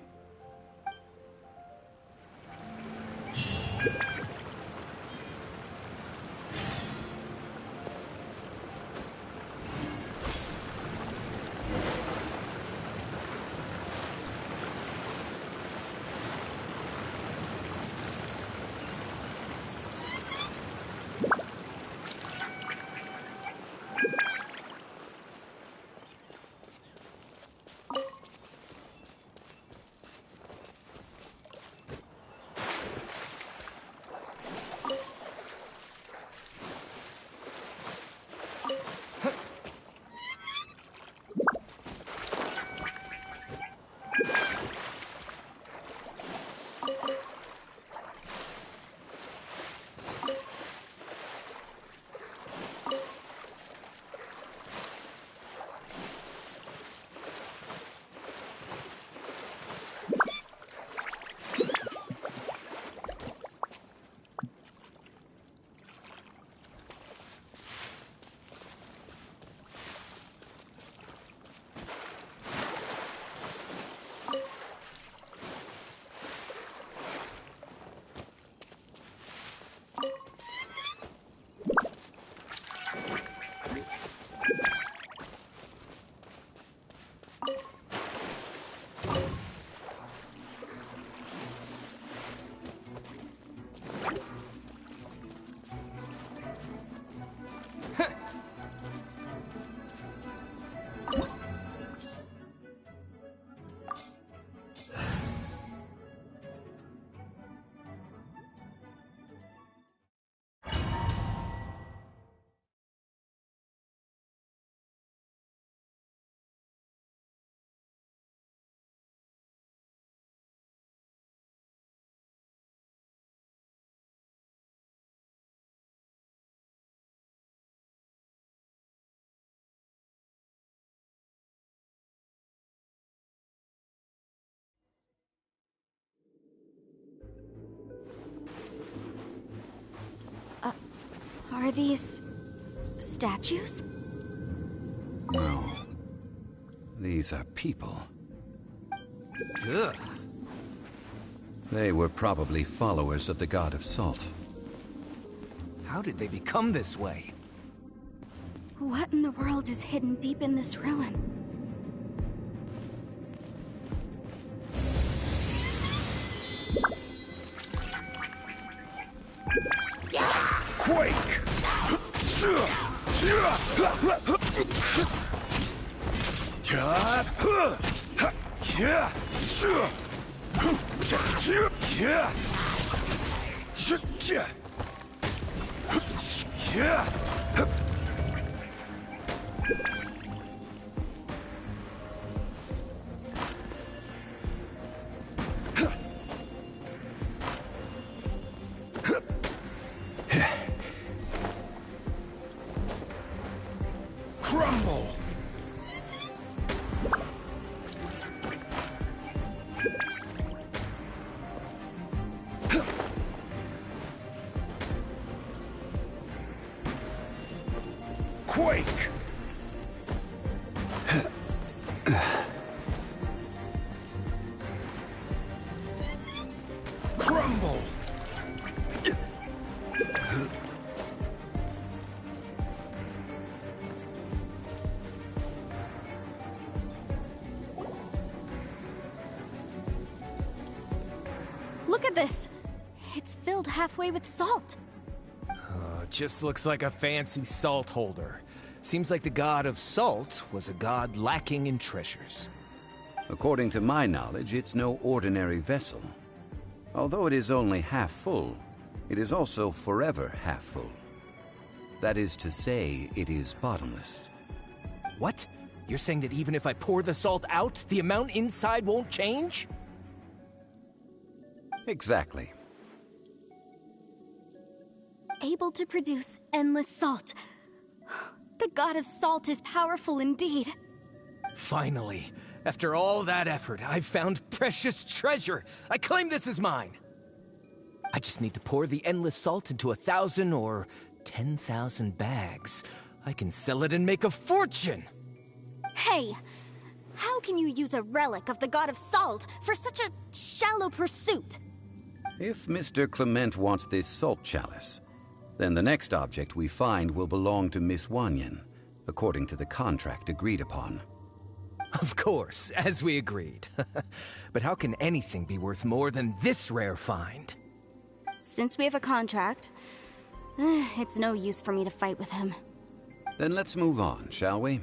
Are these statues? No. These are people. Ugh. They were probably followers of the god of salt. How did they become this way? What in the world is hidden deep in this ruin? Quake! Crumble! Quake! Crumble! Look at this! It's filled halfway with salt. Just looks like a fancy salt holder. Seems like the god of salt was a god lacking in treasures. According to my knowledge, it's no ordinary vessel. Although it is only half full, it is also forever half full. That is to say, it is bottomless. What? You're saying that even if I pour the salt out, the amount inside won't change? Exactly. Able to produce endless salt. The god of salt is powerful indeed. Finally, after all that effort, I've found precious treasure. I claim this as mine. I just need to pour the endless salt into 1,000 or 10,000 bags. I can sell it and make a fortune. Hey, how can you use a relic of the god of salt for such a shallow pursuit? If Mr. Clement wants this salt chalice, then the next object we find will belong to Miss Wanyan, according to the contract agreed upon. Of course, as we agreed. But how can anything be worth more than this rare find? Since we have a contract, it's no use for me to fight with him. Then let's move on, shall we?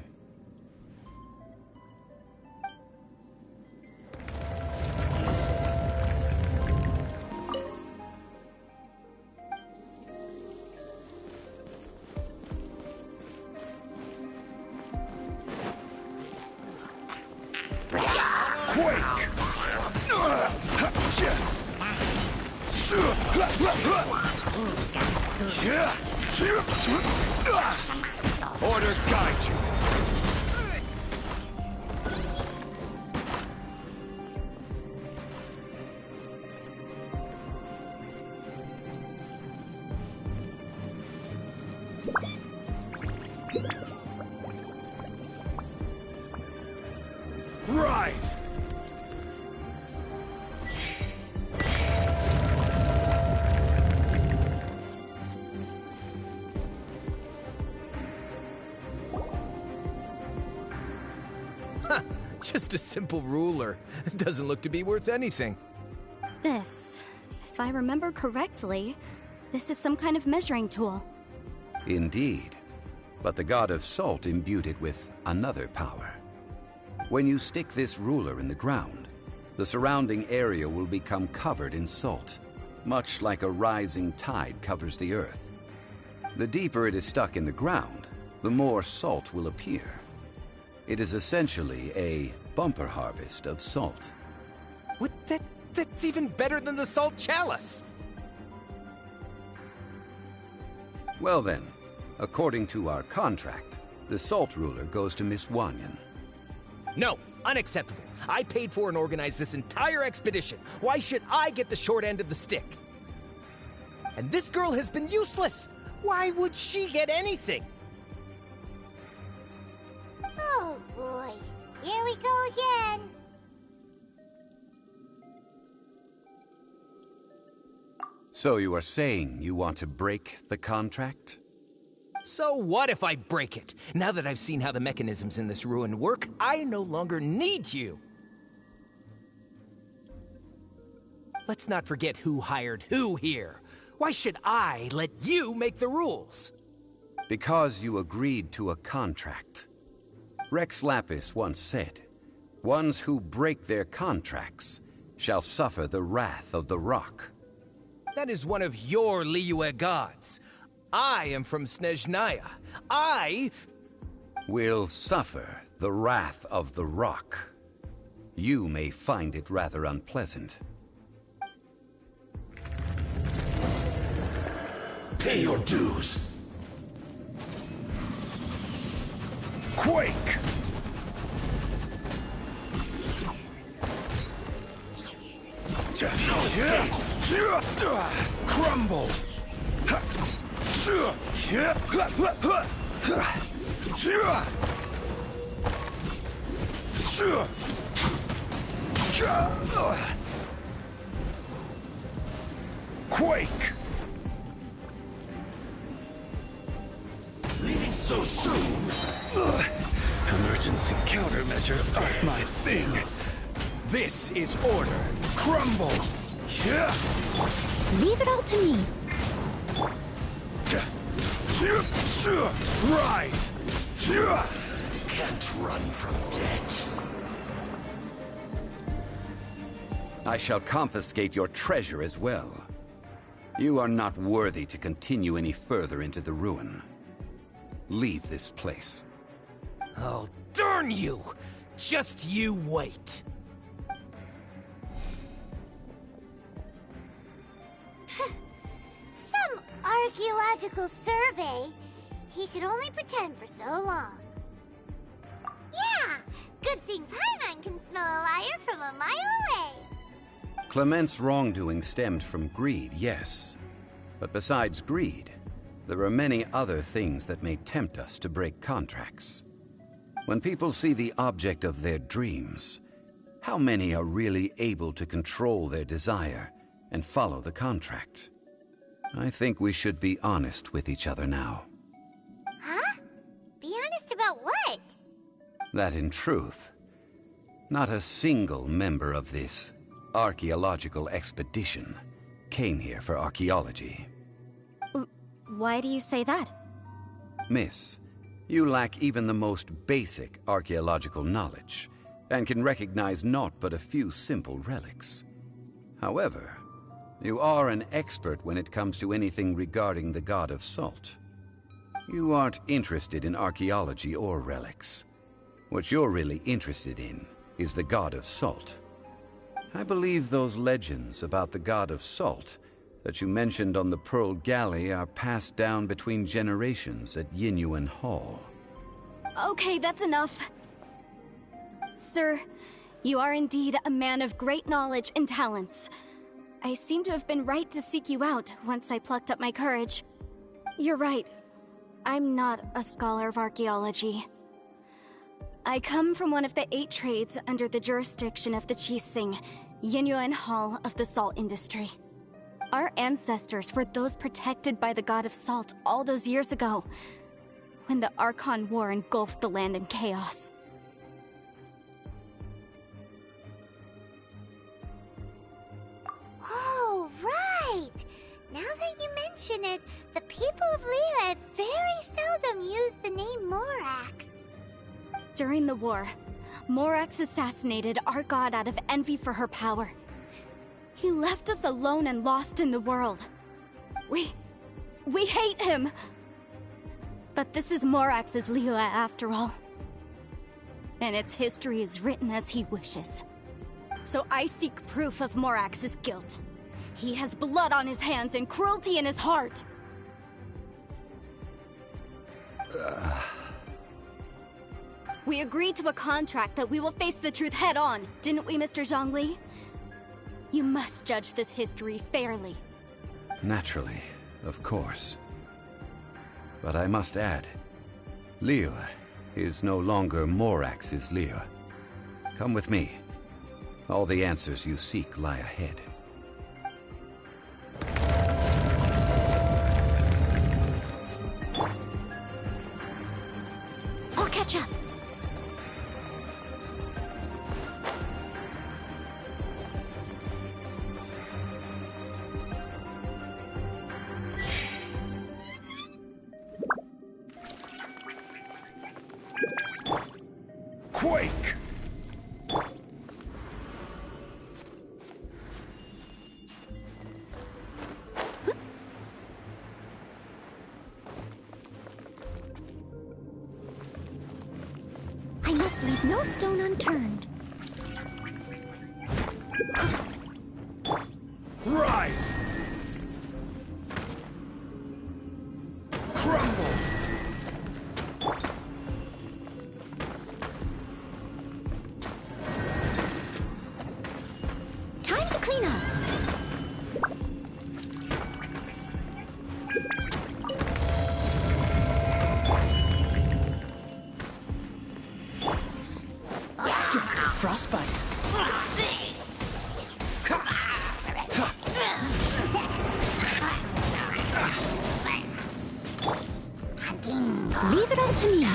Order guide you. Rise! Just a simple ruler. It doesn't look to be worth anything. This, if I remember correctly, this is some kind of measuring tool. Indeed. But the god of salt imbued it with another power. When you stick this ruler in the ground, the surrounding area will become covered in salt, much like a rising tide covers the earth. The deeper it is stuck in the ground, the more salt will appear. It is essentially a bumper harvest of salt. What? That's even better than the salt chalice! Well then, according to our contract, the salt ruler goes to Miss Wanyan. No, unacceptable. I paid for and organized this entire expedition. Why should I get the short end of the stick? And this girl has been useless! Why would she get anything? Oh boy, here we go again. So you are saying you want to break the contract? So what if I break it? Now that I've seen how the mechanisms in this ruin work, I no longer need you. Let's not forget who hired who here. Why should I let you make the rules? Because you agreed to a contract. Rex Lapis once said, "Ones who break their contracts shall suffer the wrath of the rock." That is one of your Liyue gods. I am from Snezhnaya. I Will suffer the wrath of the rock. You may find it rather unpleasant. Pay your dues. Quake! Crumble! Quake! Leaving so soon? Emergency countermeasures aren't my thing. This is order. Crumble! Leave it all to me. Rise! Can't run from death. I shall confiscate your treasure as well. You are not worthy to continue any further into the ruin. Leave this place. Oh, darn you! Just you wait. Some archaeological survey. He could only pretend for so long. Yeah, good thing Paimon can smell a liar from a mile away. Clement's wrongdoing stemmed from greed, yes. But besides greed, there are many other things that may tempt us to break contracts. When people see the object of their dreams, how many are really able to control their desire and follow the contract? I think we should be honest with each other now. Huh? Be honest about what? That in truth, not a single member of this archaeological expedition came here for archaeology. Why do you say that? Miss, you lack even the most basic archaeological knowledge, and can recognize naught but a few simple relics. However, you are an expert when it comes to anything regarding the god of salt. You aren't interested in archaeology or relics. What you're really interested in is the god of salt. I believe those legends about the god of salt that you mentioned on the Pearl Galley are passed down between generations at Yinyuan Hall. Okay, that's enough. Sir, you are indeed a man of great knowledge and talents. I seem to have been right to seek you out once I plucked up my courage. You're right. I'm not a scholar of archaeology. I come from one of the 8 trades under the jurisdiction of the Qixing, Yinyuan Hall of the salt industry. Our ancestors were those protected by the god of salt all those years ago, when the Archon War engulfed the land in chaos. Oh, right! Now that you mention it, the people of Liyue very seldom use the name Morax. During the war, Morax assassinated our god out of envy for her power. He left us alone and lost in the world. We hate him! But this is Morax's Liyue after all. And its history is written as he wishes. So I seek proof of Morax's guilt. He has blood on his hands and cruelty in his heart. We agreed to a contract that we will face the truth head on, didn't we, Mr. Zhongli? You must judge this history fairly. Naturally, of course. But I must add, Liyue is no longer Morax's Liyue. Come with me. All the answers you seek lie ahead. I'll catch up. Quake! I must leave no stone unturned. Rise! Crumble! Time to clean up. Frostbite. Leave it all to me.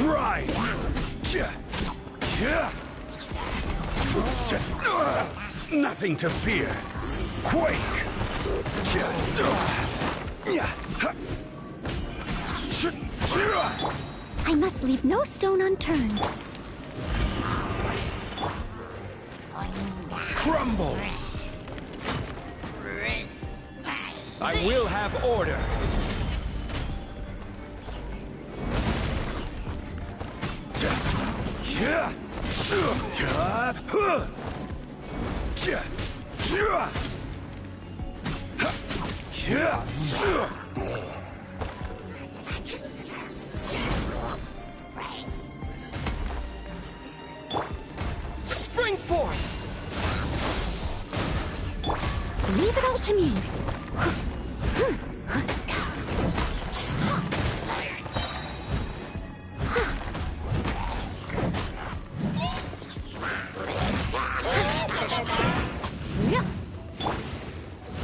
Rise! Nothing to fear. Quake! I must leave no stone unturned. Crumble! I will have order. Spring forth! Leave it all to me.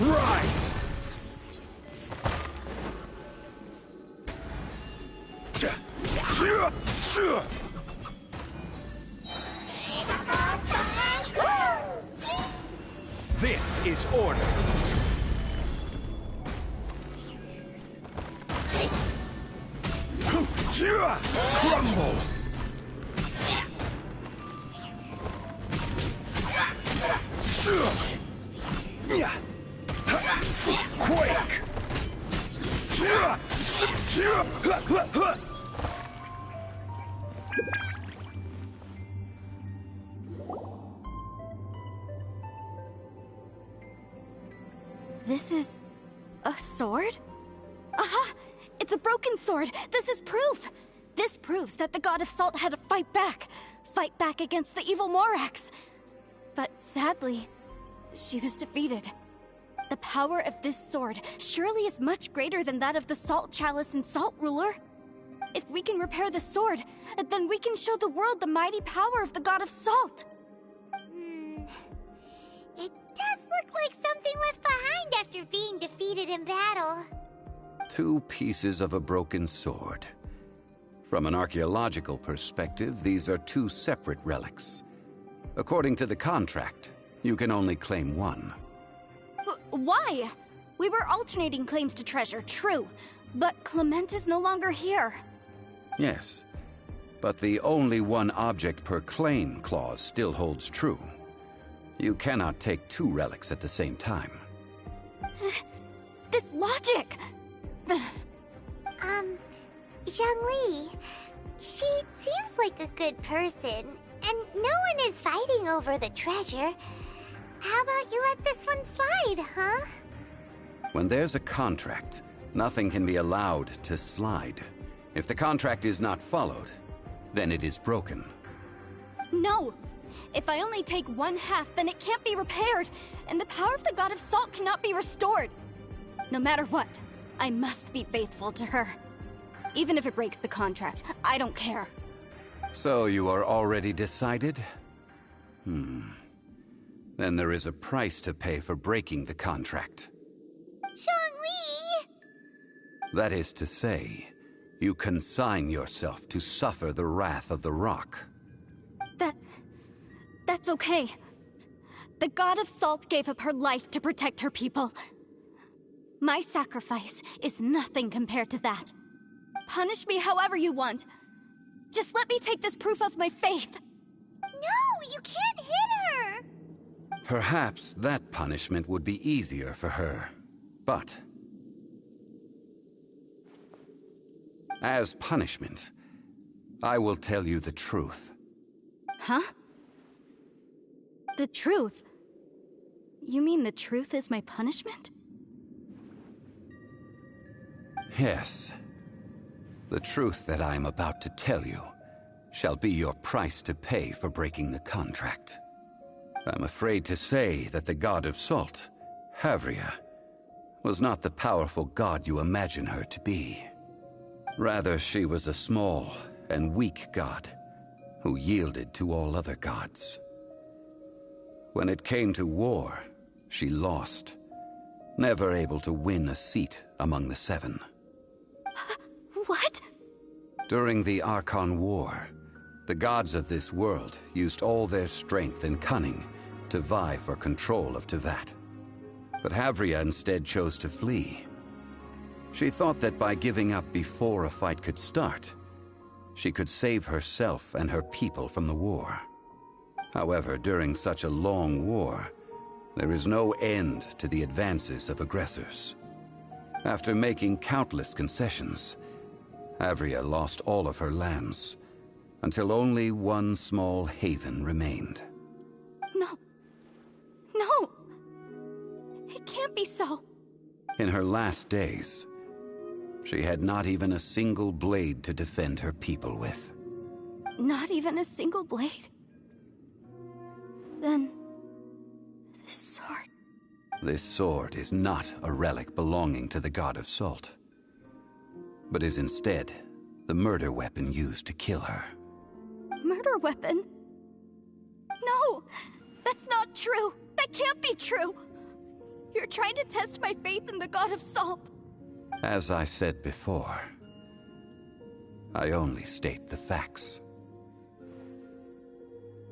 Rise! This is order. Crumble! Quake! This is a sword? Aha! It's a broken sword! This is proof! This proves that the god of salt had to fight back. Fight back against the evil Morax. But sadly, she was defeated. The power of this sword surely is much greater than that of the Salt Chalice and Salt Ruler. If we can repair the sword, then we can show the world the mighty power of the god of salt. It does look like something left behind after being defeated in battle. 2 pieces of a broken sword. From an archaeological perspective, these are 2 separate relics. According to the contract, you can only claim one. Why? We were alternating claims to treasure, true. But Clement is no longer here. Yes, but the only one object per claim clause still holds true. You cannot take 2 relics at the same time. This logic! Zhongli, she seems like a good person, and no one is fighting over the treasure. How about you let this one slide, huh? When there's a contract, Nothing can be allowed to slide. If the contract is not followed, then it is broken. No! If I only take one half, then it can't be repaired, and the power of the God of Salt cannot be restored. No matter what, I must be faithful to her. Even if it breaks the contract, I don't care. So you are already decided? Then there is a price to pay for breaking the contract. Zhongli! That is to say, you consign yourself to suffer the wrath of the rock. That's okay. The God of Salt gave up her life to protect her people. My sacrifice is nothing compared to that. Punish me however you want. Just let me take this proof of my faith. No, you can't hit her! Perhaps that punishment would be easier for her, but... as punishment, I will tell you the truth. Huh? The truth? You mean the truth is my punishment? Yes. The truth that I am about to tell you shall be your price to pay for breaking the contract. I'm afraid to say that the God of Salt, Havria, was not the powerful god you imagine her to be. Rather, she was a small and weak god who yielded to all other gods. When it came to war, she lost, never able to win a seat among the seven. What? During the Archon War, the gods of this world used all their strength and cunning to vie for control of Tevat. But Havria instead chose to flee. She thought that by giving up before a fight could start, she could save herself and her people from the war. However, during such a long war, there is no end to the advances of aggressors. After making countless concessions, Havria lost all of her lands, until only one small haven remained. No. No! It can't be so. In her last days, she had not even a single blade to defend her people with. Not even a single blade? Then... this sword... This sword is not a relic belonging to the God of Salt, but is instead the murder weapon used to kill her. Murder weapon? No! That's not true! That can't be true! You're trying to test my faith in the God of Salt. As I said before, I only state the facts.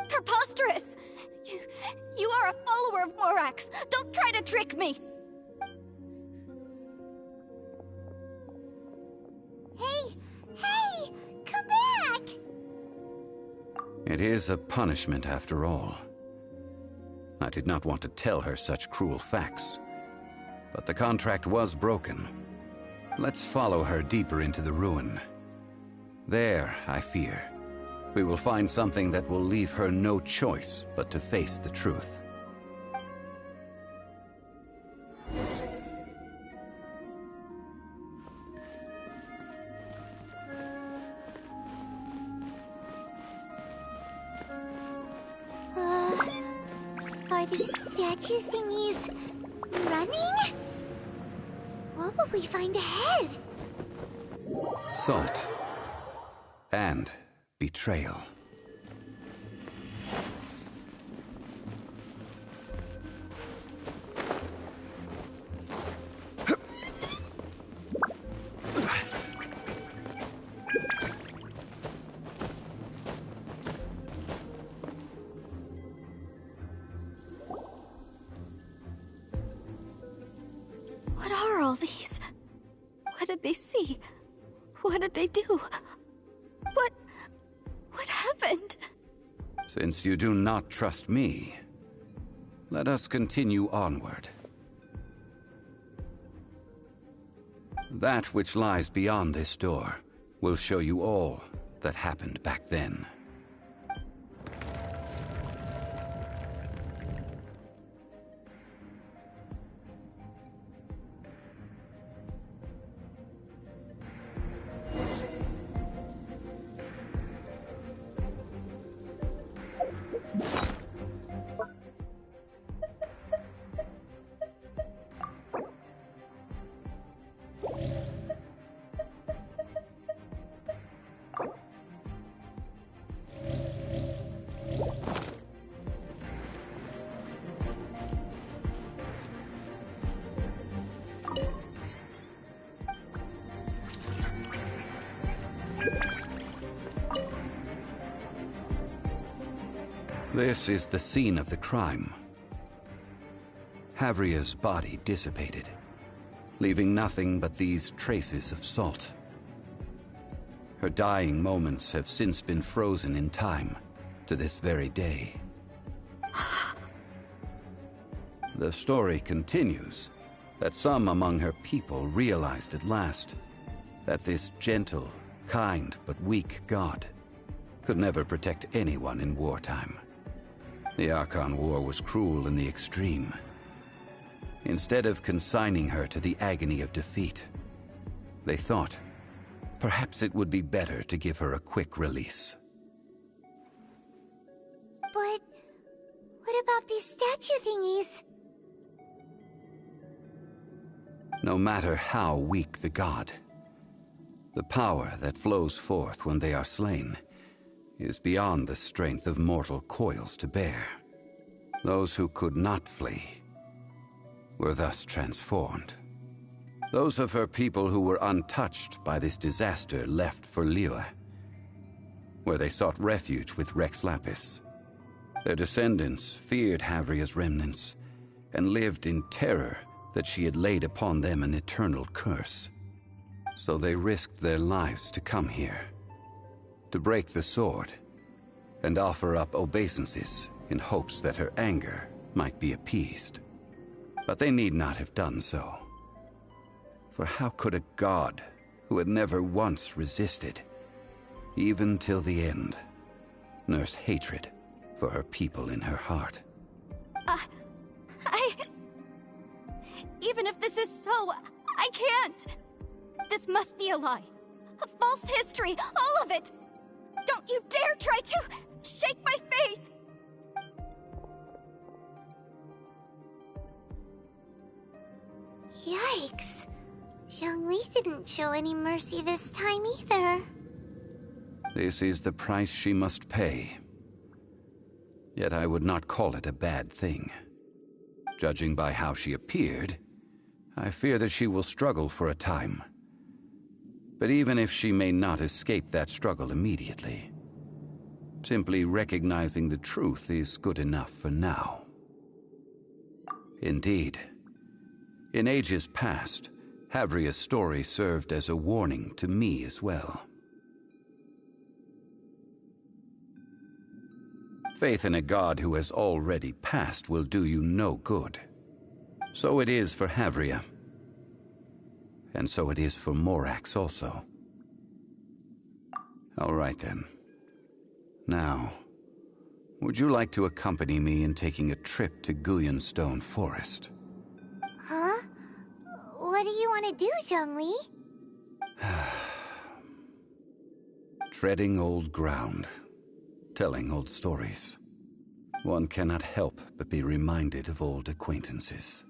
Preposterous! You are a follower of Morax! Don't try to trick me! Hey! Come back! It is a punishment after all. I did not want to tell her such cruel facts, but the contract was broken. Let's follow her deeper into the ruin. There, I fear, we will find something that will leave her no choice but to face the truth. Are these statue thingies running? What will we find ahead? Salt. And betrayal. What are all these? What did they see? What did they do? What happened? Since you do not trust me, let us continue onward. That which lies beyond this door will show you all that happened back then. This is the scene of the crime. Havria's body dissipated, leaving nothing but these traces of salt. Her dying moments have since been frozen in time to this very day. The story continues that some among her people realized at last that this gentle, kind, but weak god could never protect anyone in wartime. The Archon War was cruel in the extreme. Instead of consigning her to the agony of defeat, they thought perhaps it would be better to give her a quick release. But what about these statue thingies? No matter how weak the god, the power that flows forth when they are slain is beyond the strength of mortal coils to bear. Those who could not flee were thus transformed. Those of her people who were untouched by this disaster left for Liyue, where they sought refuge with Rex Lapis. Their descendants feared Havria's remnants and lived in terror that she had laid upon them an eternal curse. So they risked their lives to come here, to break the sword, and offer up obeisances in hopes that her anger might be appeased. But they need not have done so. For how could a god who had never once resisted, even till the end, nurse hatred for her people in her heart? Even if this is so, I can't! This must be a lie. A false history, all of it! Don't you dare try to shake my faith! Yikes. Zhongli didn't show any mercy this time either. This is the price she must pay. Yet I would not call it a bad thing. Judging by how she appeared, I fear that she will struggle for a time. But even if she may not escape that struggle immediately, simply recognizing the truth is good enough for now. Indeed, in ages past, Havria's story served as a warning to me as well. Faith in a god who has already passed will do you no good. So it is for Havria. And so it is for Morax also. All right then. Now, would you like to accompany me in taking a trip to Guyonstone Forest? Huh? What do you want to do, Zhongli? Treading old ground, telling old stories. One cannot help but be reminded of old acquaintances.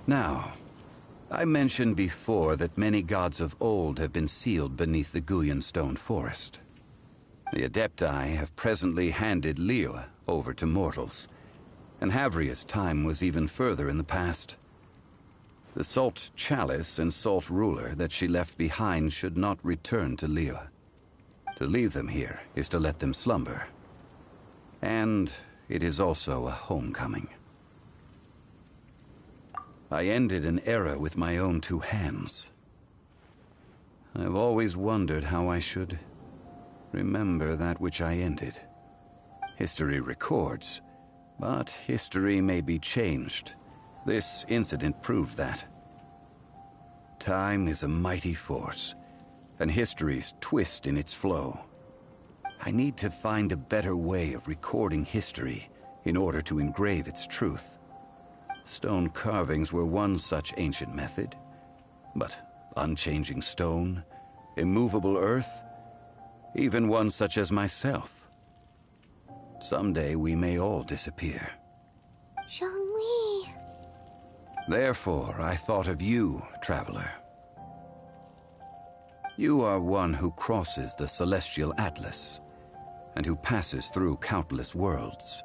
Now, I mentioned before that many gods of old have been sealed beneath the Guyan stone forest. The Adepti have presently handed Liyue over to mortals, and Havria's time was even further in the past. The Salt Chalice and Salt Ruler that she left behind should not return to Liyue. To leave them here is to let them slumber. And it is also a homecoming. I ended an era with my own two hands. I've always wondered how I should remember that which I ended. History records, but history may be changed. This incident proved that. Time is a mighty force, and history's twist in its flow. I need to find a better way of recording history in order to engrave its truth. Stone carvings were one such ancient method, but unchanging stone, immovable earth, even one such as myself. Someday we may all disappear. Zhongli. Therefore, I thought of you, traveler. You are one who crosses the celestial atlas, and who passes through countless worlds.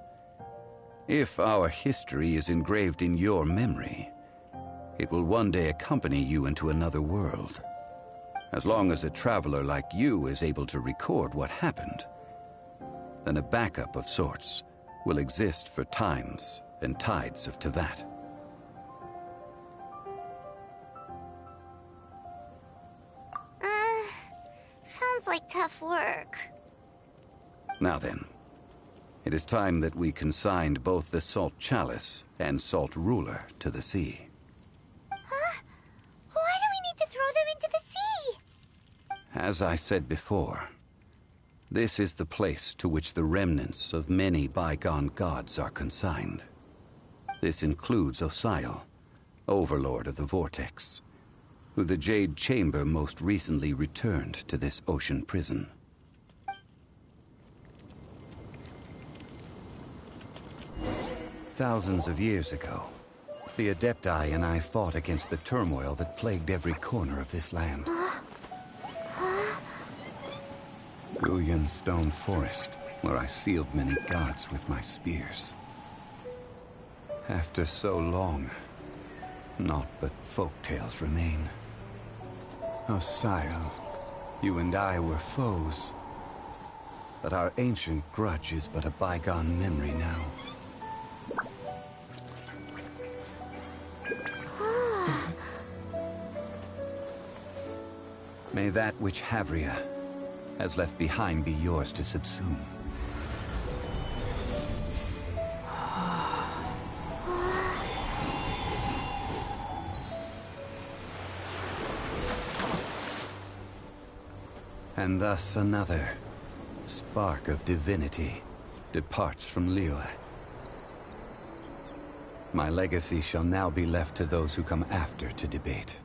If our history is engraved in your memory, it will one day accompany you into another world. As long as a traveler like you is able to record what happened, then a backup of sorts will exist for times and tides of Teyvat. Sounds like tough work. Now then, it is time that we consigned both the Salt Chalice and Salt Ruler to the sea. Huh? Why do we need to throw them into the sea? As I said before, this is the place to which the remnants of many bygone gods are consigned. This includes Osial, Overlord of the Vortex, who the Jade Chamber most recently returned to this ocean prison. Thousands of years ago, the Adepti and I fought against the turmoil that plagued every corner of this land. Guyan Stone Forest, where I sealed many gods with my spears. After so long, naught but folk tales remain. Osial, you and I were foes, but our ancient grudge is but a bygone memory now. May that which Havria has left behind be yours to subsume. And thus another spark of divinity departs from Liyue. My legacy shall now be left to those who come after to debate.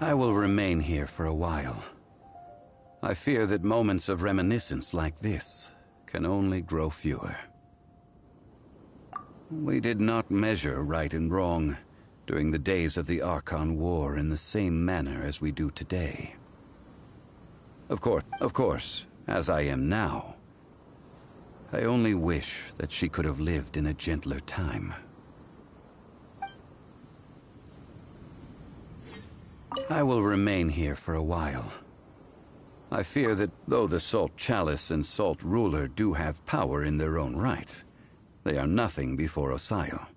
I will remain here for a while. I fear that moments of reminiscence like this can only grow fewer. We did not measure right and wrong during the days of the Archon War in the same manner as we do today. Of course, as I am now, I only wish that she could have lived in a gentler time. I will remain here for a while. I fear that though the Salt Chalice and Salt Ruler do have power in their own right, they are nothing before Osial.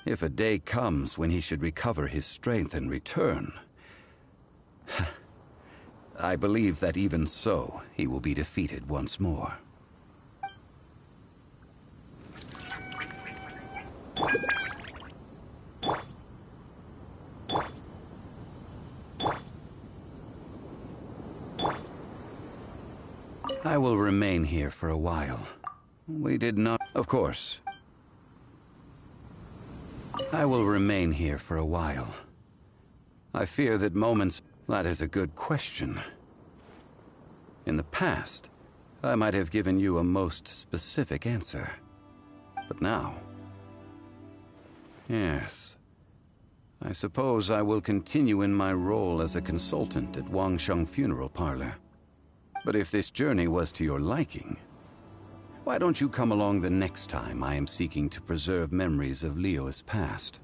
If a day comes when he should recover his strength and return, I believe that even so, he will be defeated once more. I will remain here for a while. We did not, of course. I will remain here for a while. I fear that moments... That is a good question. In the past, I might have given you a most specific answer. But now... Yes. I suppose I will continue in my role as a consultant at Wangsheng Funeral Parlor. But if this journey was to your liking, why don't you come along the next time I am seeking to preserve memories of Liyue's past?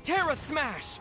Terra Smash!